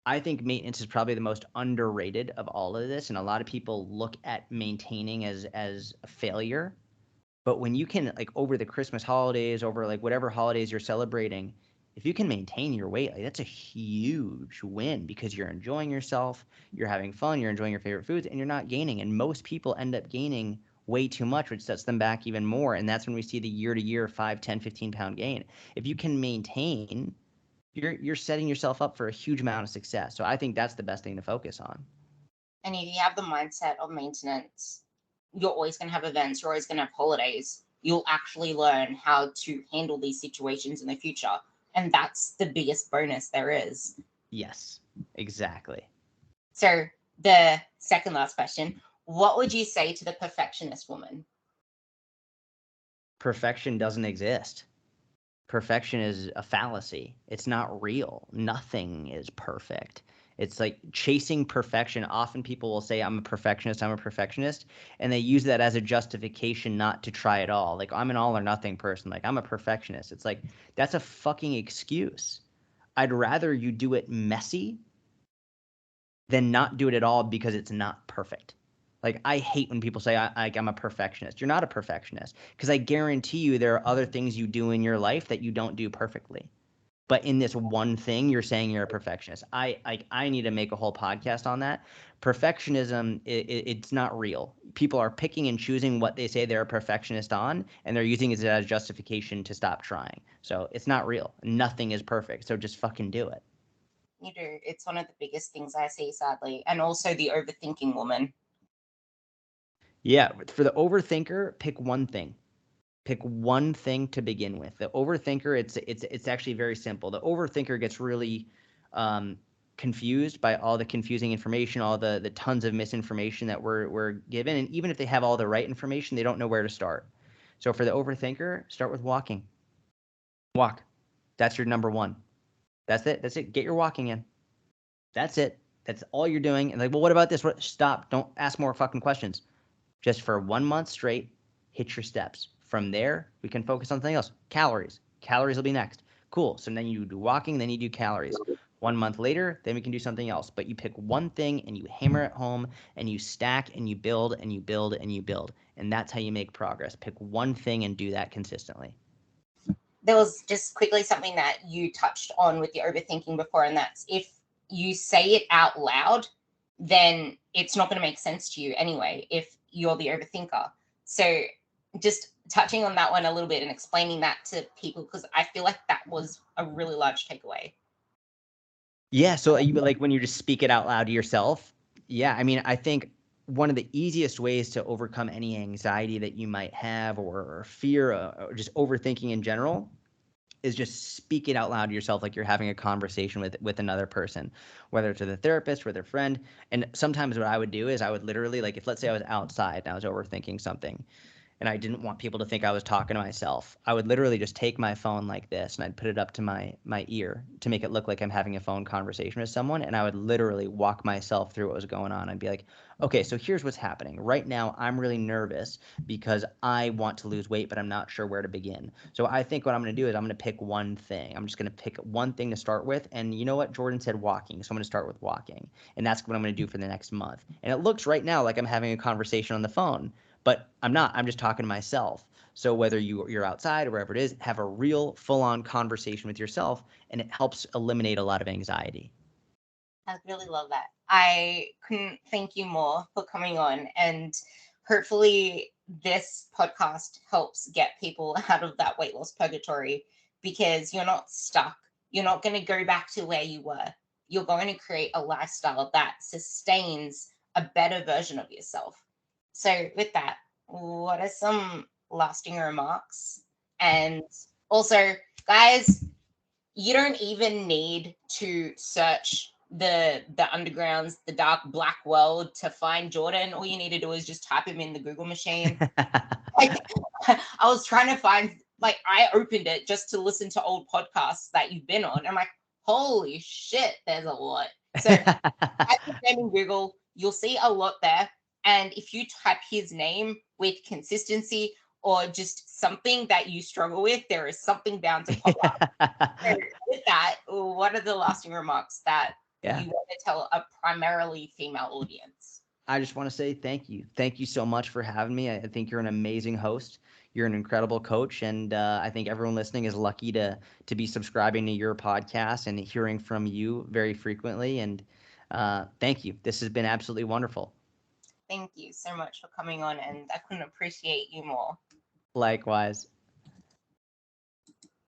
I think maintenance is probably the most underrated of all of this, and a lot of people look at maintaining as a failure. But when you can, like, over the Christmas holidays, over like whatever holidays you're celebrating, if you can maintain your weight, like, that's a huge win, because you're enjoying yourself, you're having fun, you're enjoying your favorite foods, and you're not gaining. And most people end up gaining way too much, which sets them back even more. And that's when we see the year to year 5, 10, 15 pound gain. If you can maintain, you're setting yourself up for a huge amount of success. So I think that's the best thing to focus on. And if you have the mindset of maintenance, you're always going to have events, you're always going to have holidays. You'll actually learn how to handle these situations in the future. And that's the biggest bonus there is. Yes, exactly. So the second last question, what would you say to the perfectionist woman? Perfection doesn't exist. Perfection is a fallacy. It's not real. Nothing is perfect. It's like chasing perfection. Often people will say, I'm a perfectionist, and they use that as a justification not to try at all. Like, I'm an all or nothing person. Like, I'm a perfectionist. It's like, that's a fucking excuse. I'd rather you do it messy than not do it at all because it's not perfect. Like, I hate when people say I'm a perfectionist. You're not a perfectionist, because I guarantee you there are other things you do in your life that you don't do perfectly. But in this one thing, you're saying you're a perfectionist. I need to make a whole podcast on that. Perfectionism, it's not real. People are picking and choosing what they say they're a perfectionist on, and they're using it as justification to stop trying. So it's not real. Nothing is perfect. So just fucking do it. You do. It's one of the biggest things I see, sadly. And also the overthinking woman. Yeah, for the overthinker, pick one thing. Pick one thing to begin with. The overthinker, it's actually very simple. The overthinker gets really confused by all the confusing information, all the tons of misinformation that we're given, and even if they have all the right information, they don't know where to start. So for the overthinker, start with walking. Walk. That's your number one. That's it. That's it. Get your walking in. That's it. That's all you're doing. And like, well, what about this? Stop. Don't ask more fucking questions. Just for 1 month straight, hit your steps. From there, we can focus on something else. Calories. Calories will be next. Cool. So then you do walking, then you do calories. 1 month later, then we can do something else. But you pick one thing and you hammer it home and you stack and you build and you build and you build. And that's how you make progress. Pick one thing and do that consistently. There was just quickly something that you touched on with the overthinking before, and that's if you say it out loud, then it's not going to make sense to you anyway if you're the overthinker. So just touching on that one a little bit and explaining that to people, because I feel like that was a really large takeaway. Yeah. So you, like when you just speak it out loud to yourself. Yeah. I mean, I think one of the easiest ways to overcome any anxiety that you might have or fear or just overthinking in general is just speak it out loud to yourself like you're having a conversation with another person, whether it's with a therapist, with a friend. And sometimes what I would do is I would literally, like, if let's say I was outside and I was overthinking something and I didn't want people to think I was talking to myself, I would literally just take my phone like this and I'd put it up to my ear to make it look like I'm having a phone conversation with someone, and I would literally walk myself through what was going on. I'd be like, okay, so here's what's happening. Right now, I'm really nervous because I want to lose weight, but I'm not sure where to begin. So I think what I'm going to do is I'm going to pick one thing. I'm just going to pick one thing to start with. And you know what? Jordan said walking. So I'm going to start with walking. And that's what I'm going to do for the next month. And it looks right now like I'm having a conversation on the phone, but I'm not. I'm just talking to myself. So whether you're outside or wherever it is, have a real full-on conversation with yourself, and it helps eliminate a lot of anxiety. I really love that. I couldn't thank you more for coming on, and hopefully this podcast helps get people out of that weight loss purgatory, because you're not stuck. You're not going to go back to where you were. You're going to create a lifestyle that sustains a better version of yourself. So with that, what are some lasting remarks? And also, guys, you don't even need to search the undergrounds, the dark black world to find Jordan. All you need to do is just type him in the Google machine. Like, I was trying to find, like, I opened it just to listen to old podcasts that you've been on. I'm like, holy shit, there's a lot. So type his name in Google, you'll see a lot there. And if you type his name with consistency or just something that you struggle with, there is something bound to pop up. So with that, what are the lasting remarks that Yeah. you want to tell a primarily female audience? I just want to say thank you. Thank you so much for having me. I think you're an amazing host. You're an incredible coach, and I think everyone listening is lucky to be subscribing to your podcast and hearing from you very frequently. And thank you. This has been absolutely wonderful. thank you so much for coming on, and I couldn't appreciate you more. Likewise.